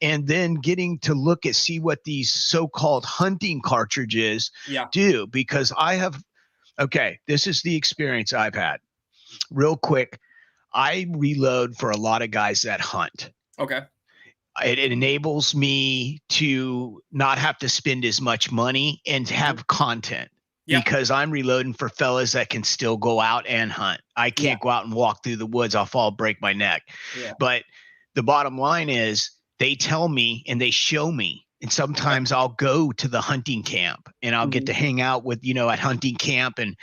and then getting to look at see what these so-called hunting cartridges yeah. do? Because I have, okay, this is the experience I've had. Real quick, I reload for a lot of guys that hunt. Okay. It enables me to not have to spend as much money and Mhm. have content, Yeah. because I'm reloading for fellas that can still go out and hunt. I Yeah. can't go out and walk through the woods. I'll fall, break my neck. Yeah. But the bottom line is they tell me and they show me. And Okay. sometimes I'll go to the hunting camp and I'll get Mhm. to hang out with, at hunting camp, and,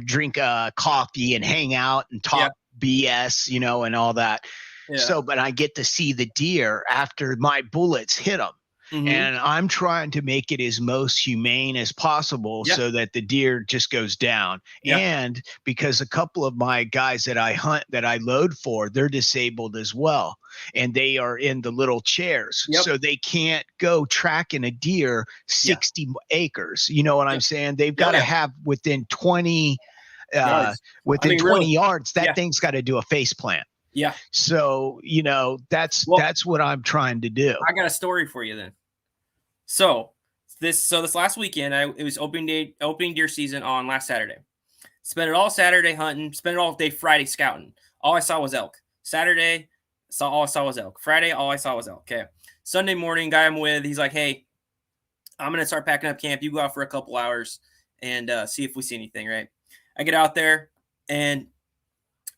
drink coffee and hang out and Yeah. talk BS, and all that. Yeah. So, but I get to see the deer after my bullets hit them. Mhm. And I'm trying to make it as most humane as possible Yeah. so that the deer just goes down. Yeah. And because a couple of my guys that I hunt, that I load for, they're disabled as well. And they are in the little chairs. Yep. So they can't go tracking a deer 60 acres. You know what Yeah. I'm saying? They've Oh, got to yeah. have within 20 Yards. within 20 really, yards, that yeah. thing's got to do a face plant. Yeah. So, that's Well, that's what I'm trying to do. I got a story for you then. So this last weekend, it was opening deer season on last Saturday. Spent it all Saturday hunting. Spent it all day Friday scouting. All I saw was elk. Saturday, all I saw was elk. Friday, all I saw was elk. Okay. Sunday morning, guy I'm with, he's like, "Hey, I'm gonna start packing up camp. You go out for a couple hours and see if we see anything." Right. I get out there and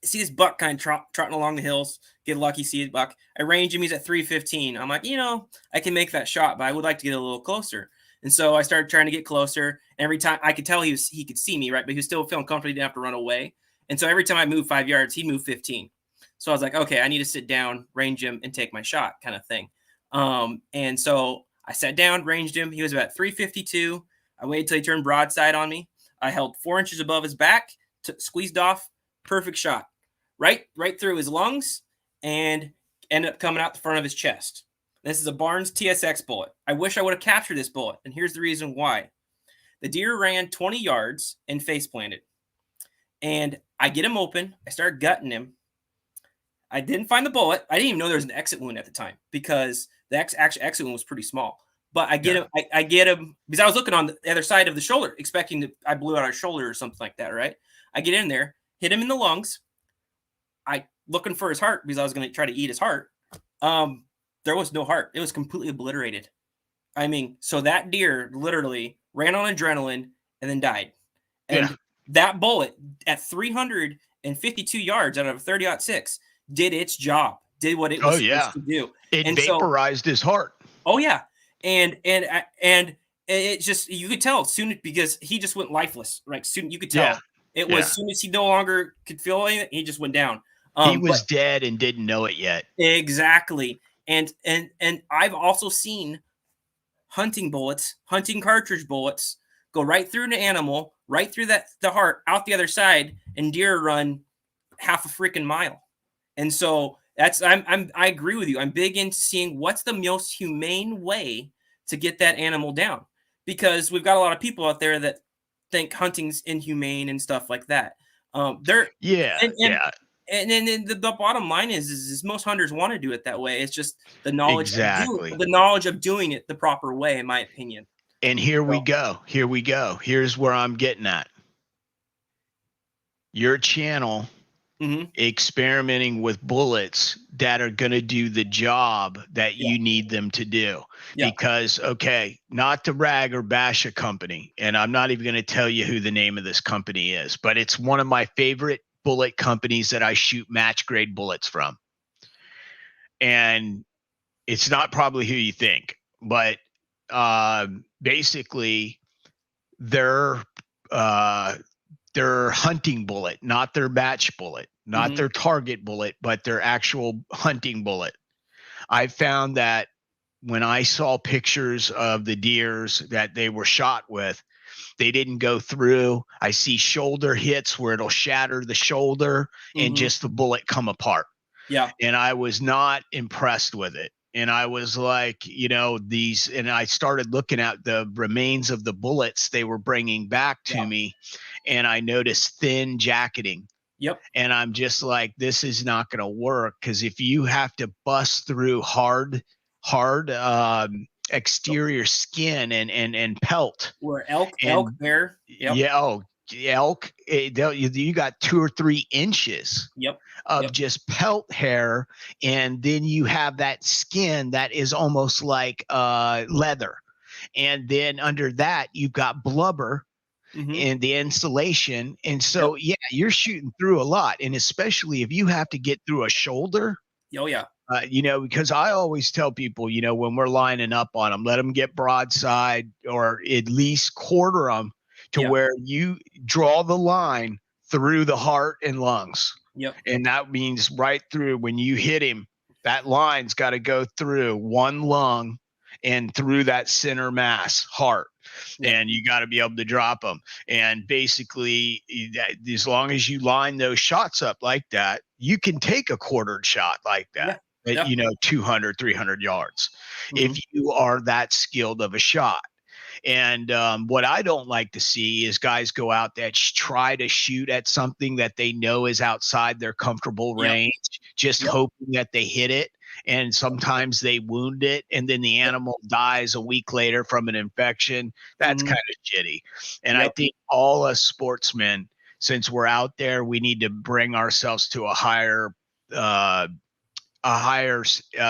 see this buck kind of trotting along the hills. Get lucky, see a buck. I range him. He's at 315. I'm like, I can make that shot, but I would like to get a little closer. And so I started trying to get closer. Every time I could tell he could see me, right? But he was still feeling comfortable. He didn't have to run away. And so every time I moved 5 yards, he moved 15. So I was like, okay, I need to sit down, range him, and take my shot, kind of thing. And so I sat down, ranged him. He was about 352. I waited till he turned broadside on me. I held 4 inches above his back, squeezed off, perfect shot, right through his lungs, and ended up coming out the front of his chest. This is a Barnes TSX bullet. I wish I would have captured this bullet, and here's the reason why. The deer ran 20 yards and face planted. And I get him open. I start gutting him. I didn't find the bullet. I didn't even know there was an exit wound at the time, because the actual exit wound was pretty small. But I get him. I get him because I was looking on the other side of the shoulder, expecting that I blew out our shoulder or something like that, right? I get in there, hit him in the lungs. I looking for his heart because I was going to try to eat his heart. There was no heart. It was completely obliterated. I mean, so that deer literally ran on adrenaline and then died. And that bullet at 352 yards out of a 30-06 did its job, did what it was supposed to do. It vaporized his heart. Oh yeah. And it just, you could tell soon, because he just went lifeless. Right. Soon you could tell it was soon as he no longer could feel anything, he just went down. He was dead and didn't know it yet. Exactly. And I've also seen hunting cartridge bullets go right through an animal, right through the heart, out the other side, and deer run half a freaking mile. And so I agree with you. I'm big into seeing what's the most humane way to get that animal down, because we've got a lot of people out there that think hunting's inhumane and stuff like that. And then the bottom line is most hunters want to do it that way. It's just the knowledge, of doing it the proper way, in my opinion. And here we go. Here's where I'm getting at. Your channel, experimenting with bullets that are going to do the job that you need them to do. Because, not to rag or bash a company, and I'm not even going to tell you who the name of this company is, but it's one of my favorite bullet companies that I shoot match grade bullets from. And it's not probably who you think, but basically their hunting bullet, not their match bullet, not their target bullet, but their actual hunting bullet. I found that when I saw pictures of the deers that they were shot with, They didn't go through. I see shoulder hits where it'll shatter the shoulder and Mhm. just the bullet come apart. Yeah. And I was not impressed with it. And I was like, and I started looking at the remains of the bullets they were bringing back to Yeah. me, and I noticed thin jacketing. Yep. And I'm just like, this is not going to work, because if you have to bust through hard exterior skin and pelt, Where elk, and bear. Yep. yeah, oh, elk, you got 2 or 3 inches Yep. of Yep. just pelt hair, and then you have that skin that is almost like leather, and then under that you've got blubber Mhm. and the insulation. And Yep. so yeah, you're shooting through a lot, and especially if you have to get through a shoulder. Oh yeah. Because I always tell people, when we're lining up on them, let them get broadside or at least quarter them to Yeah. where you draw the line through the heart and lungs. Yep. And that means right through when you hit him, that line's got to go through one lung and through that center mass heart. Yep. And you got to be able to drop them. And basically, as long as you line those shots up like that, you can take a quartered shot like Yeah. that at, Yeah. 200, 300 yards, Mhm. if you are that skilled of a shot. And what I don't like to see is guys go out that try to shoot at something that they know is outside their comfortable Yep. range, just Yep. hoping that they hit it. And sometimes they wound it, and then the Yep. animal dies a week later from an infection. That's Mhm. kind of shitty. And I Yep. think all us sportsmen, since we're out there, we need to bring ourselves to uh,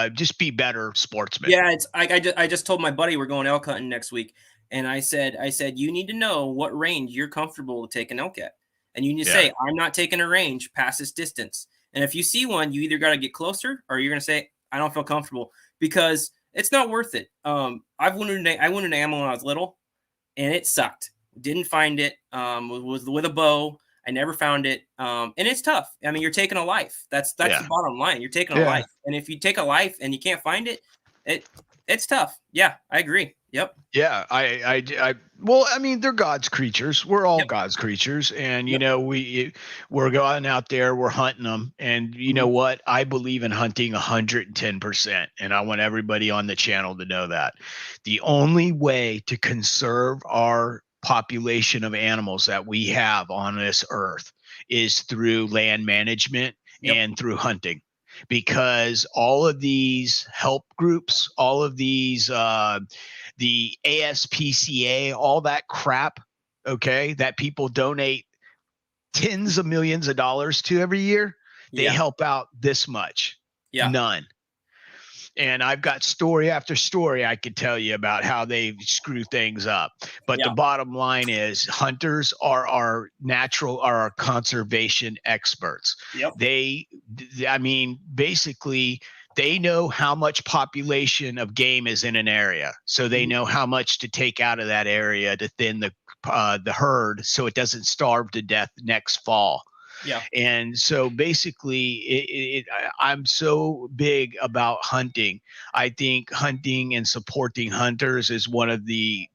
just be better sportsmen. Yeah, it's I just told my buddy we're going elk hunting next week, and I said you need to know what range you're comfortable to take an elk at, and you need to Yeah. say I'm not taking a range past this distance. And if you see one, you either got to get closer or you're gonna say I don't feel comfortable because it's not worth it. I wounded an animal when I was little, and it sucked. Didn't find it. Was with a bow. I never found it. And it's tough. I mean, you're taking a life. That's the Yeah. bottom line. You're taking a Yeah. life, and if you take a life and you can't find it, it it's tough. Yeah, I agree. Yep. Yeah, well, I mean, they're God's creatures. We're all Yep. God's creatures, and Yep. we're going out there, we're hunting them, and you Mhm. know what? I believe in hunting 110%, and I want everybody on the channel to know that the only way to conserve our population of animals that we have on this earth is through land management Yep. and through hunting, because all of these help groups, all of these the ASPCA, all that crap, okay, that people donate tens of millions of dollars to every year, they Yeah. help out this much. Yeah. None. And I've got story after story I could tell you about how they screw things up. But the Yeah. bottom line is hunters are our conservation experts. Yep. I mean, basically, they know how much population of game is in an area. So they Mhm. know how much to take out of that area to thin the herd so it doesn't starve to death next fall. Yeah. And so basically, I'm so big about hunting. I think hunting and supporting hunters is one of the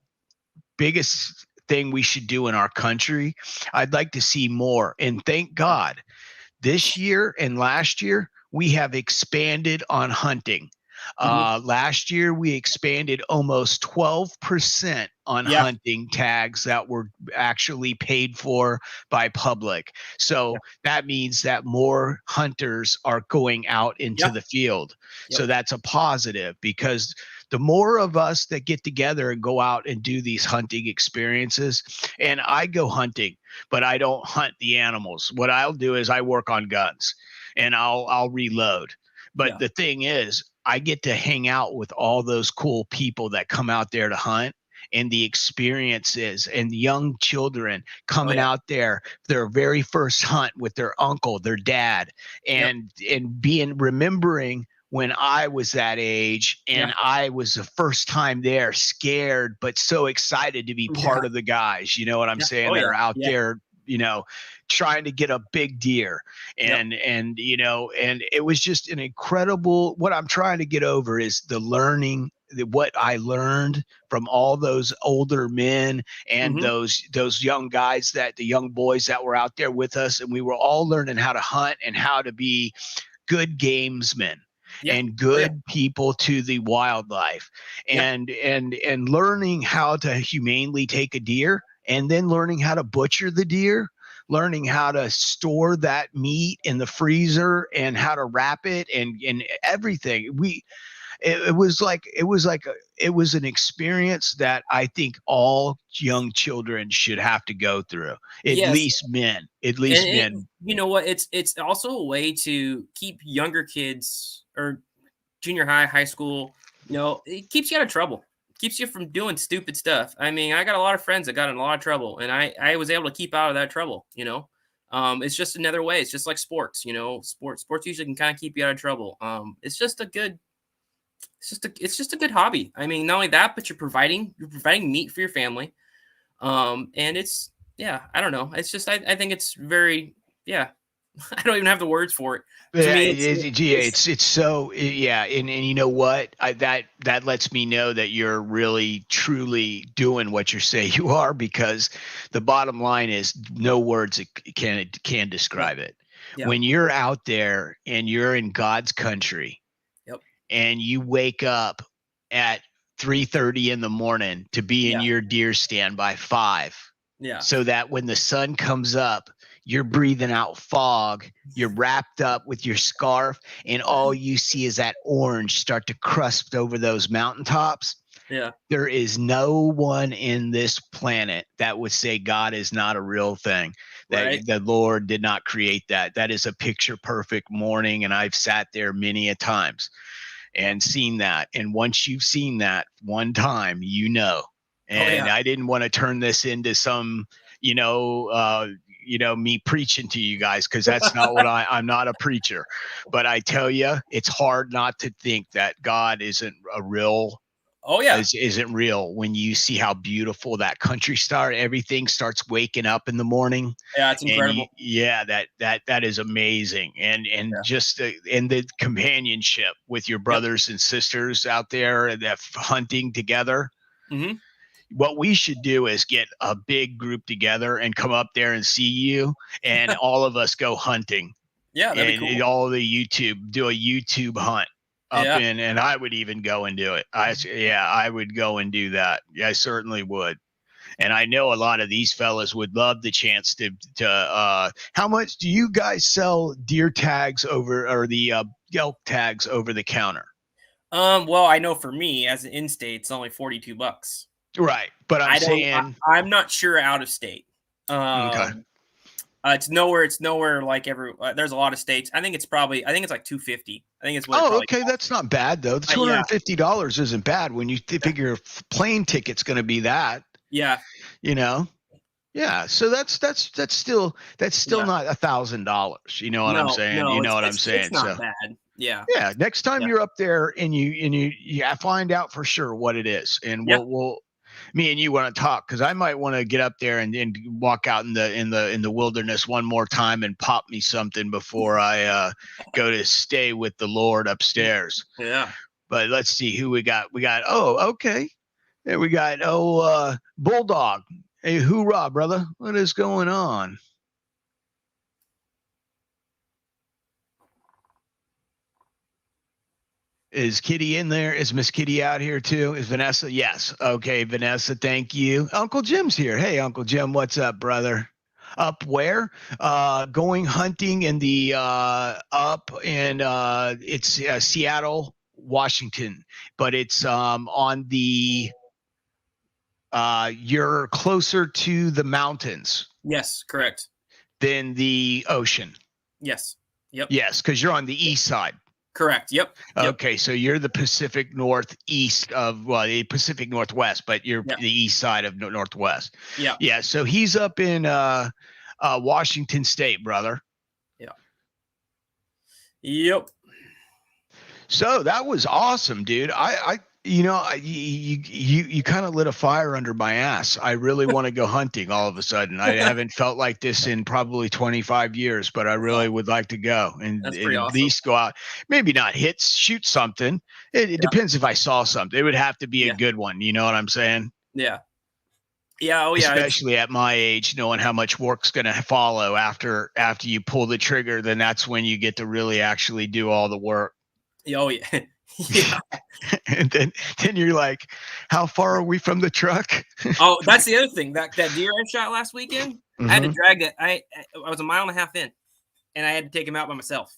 biggest thing we should do in our country. I'd like to see more. And thank God this year and last year, we have expanded on hunting. Mhm. Last year, we expanded almost 12% on Yeah. hunting tags that were actually paid for by public. Yeah. So that means that more hunters are going out into Yeah. the field. Yep. So that's a positive, because the more of us that get together and go out and do these hunting experiences, and I go hunting, but I don't hunt the animals. What I'll do is I work on guns and I'll reload. But Yeah. the thing is, I get to hang out with all those cool people that come out there to hunt, and the experiences, and young children Oh coming yeah. out there their very first hunt with their uncle, their dad, Yep. and being remembering when I was that age, Yeah. and I was the first time there, scared but so excited to be Yeah. part of the guys, you know what I'm Yeah. saying, Oh that yeah. are out Yeah. there, trying to get a big deer. Yep. And it was just an incredible, what I'm trying to get over is the learning what I learned from all those older men and Mm-hmm. those young guys, that the young boys that were out there with us, and we were all learning how to hunt and how to be good gamesmen Yeah. and Oh yeah. good people to the wildlife, Yeah. and learning how to humanely take a deer, and then learning how to butcher the deer, learning how to store that meat in the freezer and how to wrap it, and everything. It was an experience that I think all young children should have to go through. At Yes. least men. At And least men. you know what? It's also a way to keep younger kids or junior high, high school. It keeps you out of trouble. Keeps you from doing stupid stuff. I mean, I got a lot of friends that got in a lot of trouble, and I was able to keep out of that trouble. It's just another way. It's just like sports. Sports usually can kind of keep you out of trouble. It's just a good hobby. I mean, not only that, but you're providing meat for your family. And it's yeah, I don't know. It's just I think it's very yeah. I don't even have the words for it. To Yeah, me, it's it's so yeah, and you know what? That lets me know that you're really truly doing what you say you are, because the bottom line is no words can yeah, describe it. yeah, When you're out there and you're in God's country yep, and you wake up at 3:30 in the morning to be in yeah, your deer stand by 5, yeah, so that when the sun comes up, you're breathing out fog, you're wrapped up with your scarf, and all you see is that orange start to crust over those mountaintops. yeah, There is no one in this planet that would say God is not a real thing, that right. the Lord did not create that. That is a picture perfect morning, and I've sat there many a times and seen that. And once you've seen that one time, you know. Oh And yeah, I didn't want to turn this into some, you know, uh, me preaching to you guys, because that's not what I'm not a preacher. But I tell you, it's hard not to think that God isn't a real oh yeah, isn't real when you see how beautiful that country star. Everything starts waking up in the morning, yeah. It's and incredible. yeah, that is amazing. And Yeah. just and the companionship with your Yep. brothers and sisters out there that hunting together. Hmm. What we should do is get a big group together and come up there and see you, and all of us go hunting, Yeah, that'd be and cool. all the do a YouTube hunt up Yeah. in, and I would even go and do it. I would go and do that. I certainly would. And I know a lot of these fellas would love the chance to how much do you guys sell deer tags over, or the elk tags over the counter? Well, I know for me as an in-state, it's only $42. Right. But I'm I don't. saying I'm not sure out of state. okay. It's nowhere. It's nowhere like every. There's a lot of states. I think it's probably. I think it's like 250. I think it's what it Oh, probably okay, costs. that's not bad though. The Yeah. $250 isn't bad when you figure plane ticket's going to be that, Yeah. you know. Yeah, so that's still Yeah. not $1,000. You know what I'm No. saying? You No. know It's what I'm it's it's saying? not So bad. Yeah. yeah, next time Yeah. you're up there and you find out for sure what it is, and Yeah. we'll me and you want to talk, because I might want to get up there and walk out in the wilderness one more time and pop me something before I go to stay with the Lord upstairs. Yeah. But let's see who we got. We got okay. There we got Bulldog. Hey, hoorah, brother! What is going on? Is Kitty in there? Is Miss Kitty out here too? Is Vanessa? Yes. Okay, Vanessa, thank you. Uncle Jim's here. Hey, Uncle Jim, what's up, brother? Up where? Going hunting in the up in it's Seattle, Washington, but it's on the you're closer to the mountains Yes. Correct. than the ocean. Yes. Yep. Yes, because you're on the east side. Correct. Yep. Yep. Okay, so you're the Pacific Northeast of, well, the Pacific Northwest, but you're Yeah. the east side of Northwest. Yeah. Yeah, so he's up in Washington State, brother. Yeah. Yep. So that was awesome, dude. You kind of lit a fire under my ass. I really want to go hunting all of a sudden. I haven't felt like this in probably 25 years, but I Yeah, really would like to go that's and pretty at awesome. least go out. Maybe not shoot something. It Yeah, depends if I saw something. It would have to be a yeah, good one. You know what I'm saying? yeah, yeah. Oh yeah, Especially at my age, knowing how much work's going to follow after you pull the trigger, then that's when you get to really actually do all the work. oh yeah, yeah. And then you're like, how far are we from the truck? Oh, that's the other thing. That deer I shot last weekend, I had to Mm-hmm. drag that. I was a mile and a half in, and I had to take him out by myself.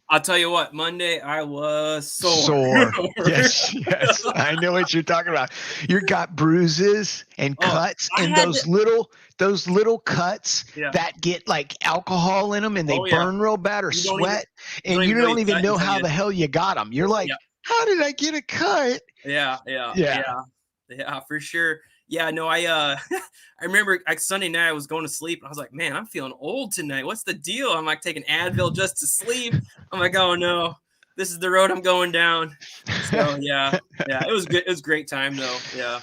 I'll tell you what, Monday I was sore. Sore. Yes, yes. I know what you're talking about. You got bruises and Oh, cuts I and had to. those little cuts Yeah. that get like alcohol in them and they Oh yeah. burn real bad or You don't even sweat you don't and even you know you don't even cut know until how you. the hell you got them. You're like, Yeah. how did I get a cut? Yeah. Yeah. Yeah. Yeah. Yeah. For sure. Yeah. No. I I remember like Sunday night I was going to sleep and I was like, man, I'm feeling old tonight. What's the deal? I'm like taking Advil just to sleep. I'm like, oh no, this is the road I'm going down. So yeah. Yeah. It was good. It was a great time though. Yeah.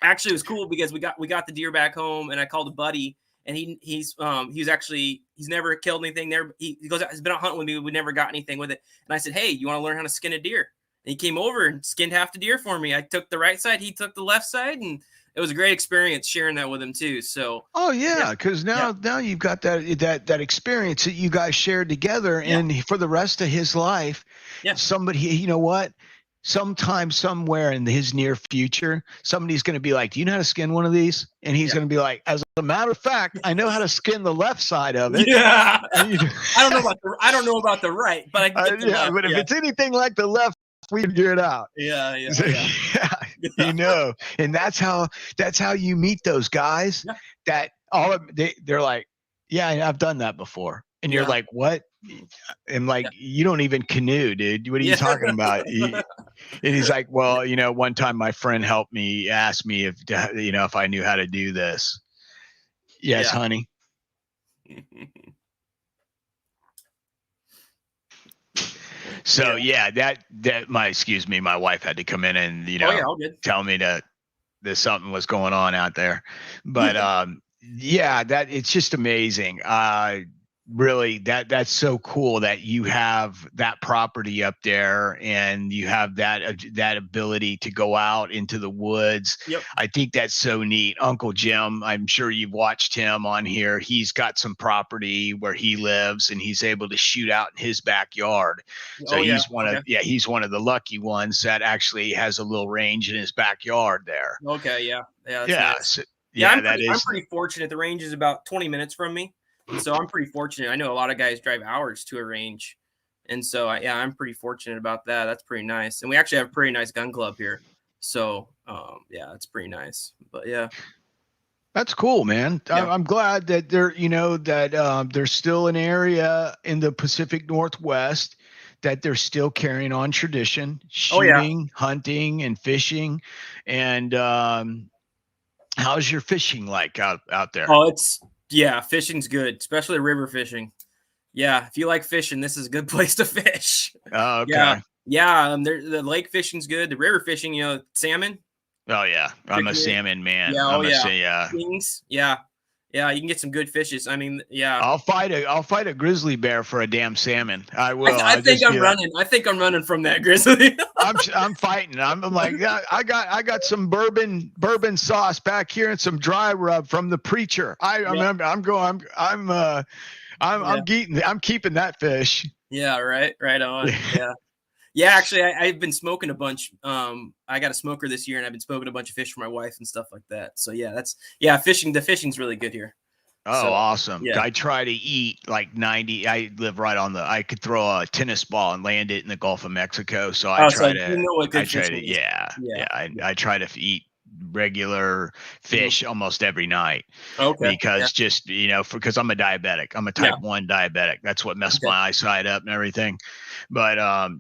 Actually, it was cool because we got the deer back home, and I called a buddy, and he's never killed anything there. He goes out, he's been out hunting with me. We never got anything with it, and I said, hey, you want to learn how to skin a deer? And he came over and skinned half the deer for me. I took the right side, he took the left side, and it was a great experience sharing that with him too. So Oh yeah, yeah, because yeah, now you've got that experience that you guys shared together, yeah, and for the rest of his life, yeah, somebody, you know what? Sometime, somewhere in his near future, somebody's going to be like, "Do you know how to skin one of these?" And he's yeah, going to be like, "As a matter of fact, I know how to skin the left side of it." yeah. And you, I don't know about the right, but I can get the yeah, left. but if Yeah, it's anything like the left, we can figure it out. yeah, yeah, So, yeah, yeah, and that's how you meet those guys yeah, that they're like, yeah, I've done that before, and you're yeah, like, what? And like, yeah, you don't even canoe, dude. What are you yeah. talking about? And he's like, well, one time my friend helped me, asked me if I knew how to do this. Yes, Yeah. honey. So Yeah. yeah, my wife had to come in and Oh yeah, all good. tell me that something was going on out there. But yeah, that it's just amazing. Really, that's so cool that you have that property up there and you have that ability to go out into the woods. Yep. I think that's so neat. Uncle Jim, I'm sure you've watched him on here. He's got some property where he lives and he's able to shoot out in his backyard. So Oh yeah. Okay. he's one of the lucky ones that actually has a little range in his backyard there. Okay. Yeah. Yeah. That's Yeah. nice. So, Yeah, yeah, that I'm is. pretty fortunate. The range is about 20 minutes from me, and so I'm pretty fortunate. I know a lot of guys drive hours to a range, and so yeah, I'm pretty fortunate about that. That's pretty nice, and we actually have a pretty nice gun club here. So yeah, it's pretty nice. But yeah, That's cool, man. yeah. I'm glad that there's still an area in the Pacific Northwest that they're still carrying on tradition, Oh yeah. shooting, hunting, and fishing. And how's your fishing like out there? Oh, fishing's good, especially river fishing. Yeah, if you like fishing, this is a good place to fish. Oh, Yeah, okay. yeah. The lake fishing's good. The river fishing, salmon. Oh yeah, I'm a Particularly. salmon man. Yeah, oh I'm a yeah. say yeah. Kings, yeah. Yeah, you can get some good fishes. I mean, yeah. I'll fight a grizzly bear for a damn salmon. I I, will. th- I I'll think just I'm be like, running. I think I'm running from that grizzly. I'm fighting. I'm like, yeah, I got some bourbon sauce back here and some dry rub from the preacher. Yeah, yeah, I'm keeping that fish. yeah. Right on. Yeah, yeah. Actually, I've been smoking a bunch. I got a smoker this year, and I've been smoking a bunch of fish for my wife and stuff like that. So yeah. Fishing. The fishing's really good here. Oh, So awesome. yeah. I try to eat like 90. I live right on I could throw a tennis ball and land it in the Gulf of Mexico. So Oh, so you know what I good try to, fishing is. yeah, Yeah. yeah. I try to eat regular fish almost every night Okay. Yeah. because because I'm a diabetic. I'm a Yeah. type 1 diabetic. That's what messed Okay. my eyesight up and everything. But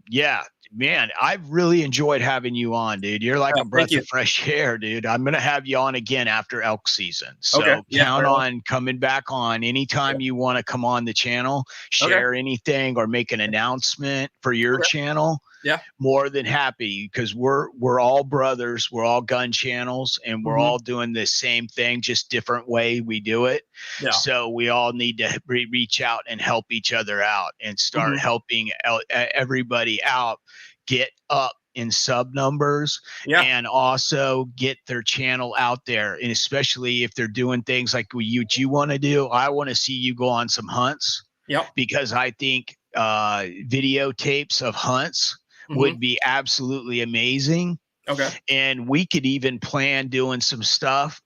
yeah, man, I've really enjoyed having you on, dude. You're like a Thank breath you. of fresh air, dude. I'm going to have you on again after elk season. Okay. So Yeah. count Right on. on coming back on anytime you want to come on the channel, Okay. share anything or make an announcement for your Okay. channel. Yeah. More than happy, because we're all brothers, we're all gun channels, and we're all doing the same thing, just different way we do it. Yeah. So we all need to reach out and help each other out and start helping everybody out get up in sub numbers, Yeah. and also get their channel out there. And especially if they're doing things like you want to do, I want to see you go on some hunts. Yep. Because I think videotapes of hunts would be absolutely amazing. Okay. And we could even plan doing some stuff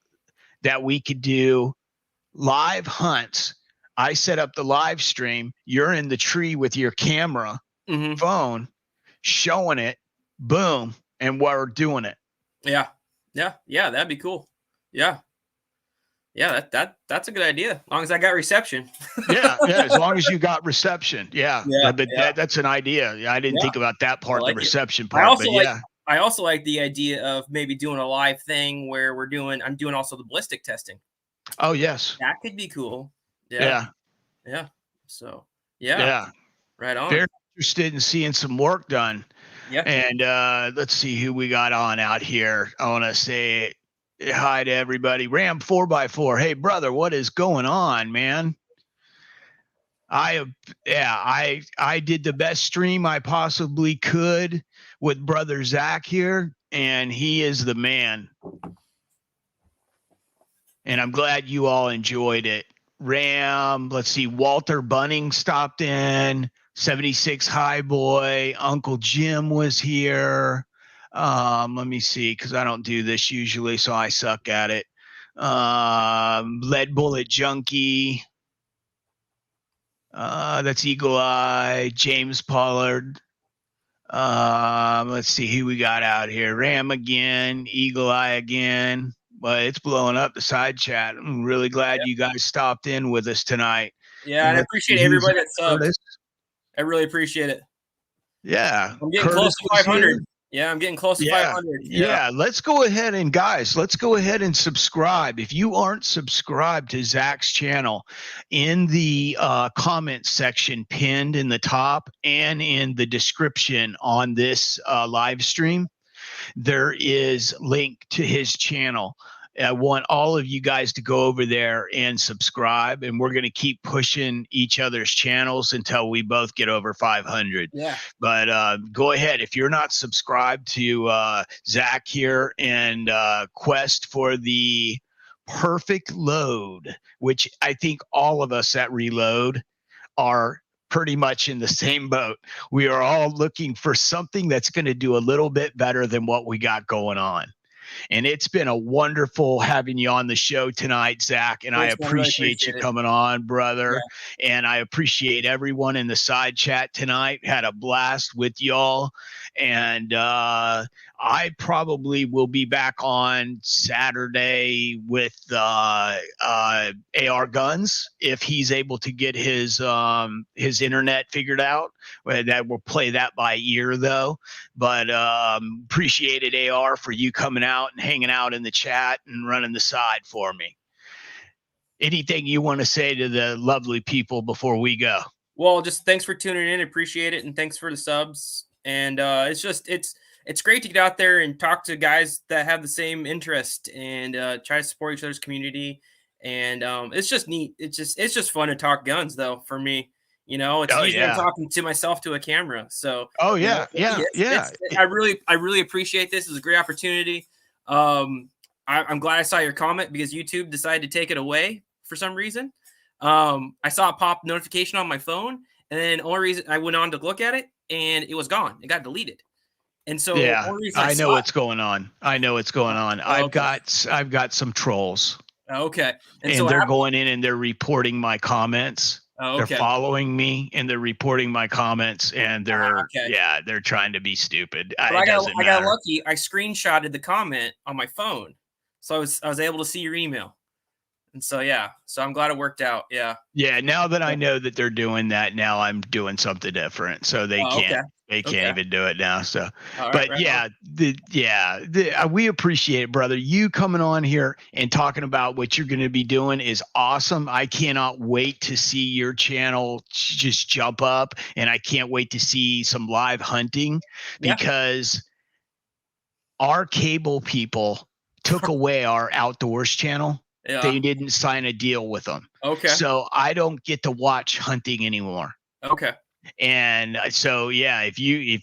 that we could do live hunts. I set up the live stream. You're in the tree with your camera phone showing it. Boom. And we're doing it. Yeah. Yeah. Yeah. That'd be cool. Yeah. Yeah. That's a good idea. As long as I got reception. Yeah. As long as you got reception. Yeah. Yeah. But that's an idea. I didn't think about that part, like the reception I part. also But like. yeah. I also like the idea of maybe doing a live thing where I'm doing also the ballistic testing. Oh yes. That could be cool. Yeah. Yeah. Yeah. So yeah. Yeah. Right on. Very interested in seeing some work done. Yeah. And let's see who we got on out here. I want to say hi to everybody. Ram 4x4. Hey, brother, what is going on, man? I did the best stream I possibly could with brother Zach here, and he is the man. And I'm glad you all enjoyed it. Ram, let's see, Walter Bunning stopped in. 76 High Boy, Uncle Jim was here. Let me see, because I don't do this usually, so I suck at it. Lead Bullet Junkie. That's Eagle Eye. James Pollard. Let's see who we got out here. Ram again. Eagle Eye again. But it's blowing up the side chat. I'm really glad you guys stopped in with us tonight. Yeah, and I appreciate everybody that subbed. I really appreciate it. Yeah. I'm getting close to 500. Yeah, I'm getting close to 500. Yeah. Let's go ahead and guys, let's go ahead and subscribe. If you aren't subscribed to Zach's channel, in the comment section pinned in the top and in the description on this live stream, there is link to his channel. I want all of you guys to go over there and subscribe, and we're going to keep pushing each other's channels until we both get over 500. Yeah. But go ahead. If you're not subscribed to Zach here and Quest for the perfect load, which I think all of us at Reload are pretty much in the same boat. We are all looking for something that's going to do a little bit better than what we got going on. And it's been a wonderful having you on the show tonight, Zach. And I appreciate you coming on, brother. Yeah. And I appreciate everyone in the side chat tonight. Had a blast with y'all. And I probably will be back on Saturday with AR Guns if he's able to get his internet figured out. That will play that by ear though. But appreciated AR for you coming out and hanging out in the chat and running the side for me. Anything you want to say to the lovely people before we go? Well, just thanks for tuning in. Appreciate it. And thanks for the subs. And it's great to get out there and talk to guys that have the same interest and try to support each other's community. And it's just neat. It's just fun to talk guns though, for me. You know, it's usually I'm talking to myself to a camera. So I really appreciate this. It's a great opportunity. I'm glad I saw your comment because YouTube decided to take it away for some reason. I saw a pop notification on my phone, and then the only reason I went on to look at it, and it was gone. It got deleted. And so I know what's going on. I've got some trolls. Okay. And so they're going in and they're reporting my comments. They're following me and they're reporting my comments, and they're they're trying to be stupid. I got lucky. I screenshotted the comment on my phone, so I was able to see your email. And so yeah, so I'm glad it worked out. Yeah. Yeah, now that I know that they're doing that, now I'm doing something different. So Oh, okay. they can't Okay. even do it now. So, All right. but Right on. we appreciate it, brother. You coming on here and talking about what you're going to be doing is awesome. I cannot wait to see your channel just jump up, and I can't wait to see some live hunting Yeah. because our cable people took away our outdoors channel. Yeah. They didn't sign a deal with them. Okay. So I don't get to watch hunting anymore. Okay. And so yeah, if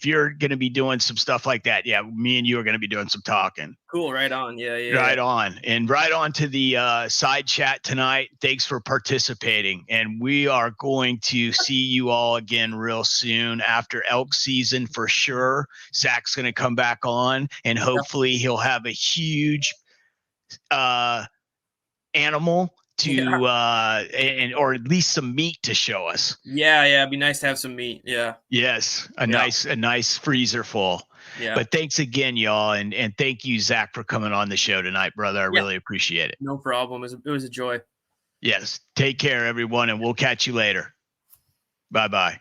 you're going to be doing some stuff like that, yeah, me and you are going to be doing some talking. Cool. Right on. Yeah. Yeah. Right on. And right on to the side chat tonight. Thanks for participating. And we are going to see you all again real soon after elk season for sure. Zach's going to come back on and hopefully he'll have a huge animal Yeah. to or at least some meat to show us. Yeah. Yeah. It'd be nice to have some meat. Yeah. Yes, a Yeah. nice freezer full. Yeah. But thanks again, y'all, and thank you, Zach, for coming on the show tonight, brother. I really appreciate it. No problem. It was a joy. Yes, take care, everyone, and we'll catch you later. Bye bye.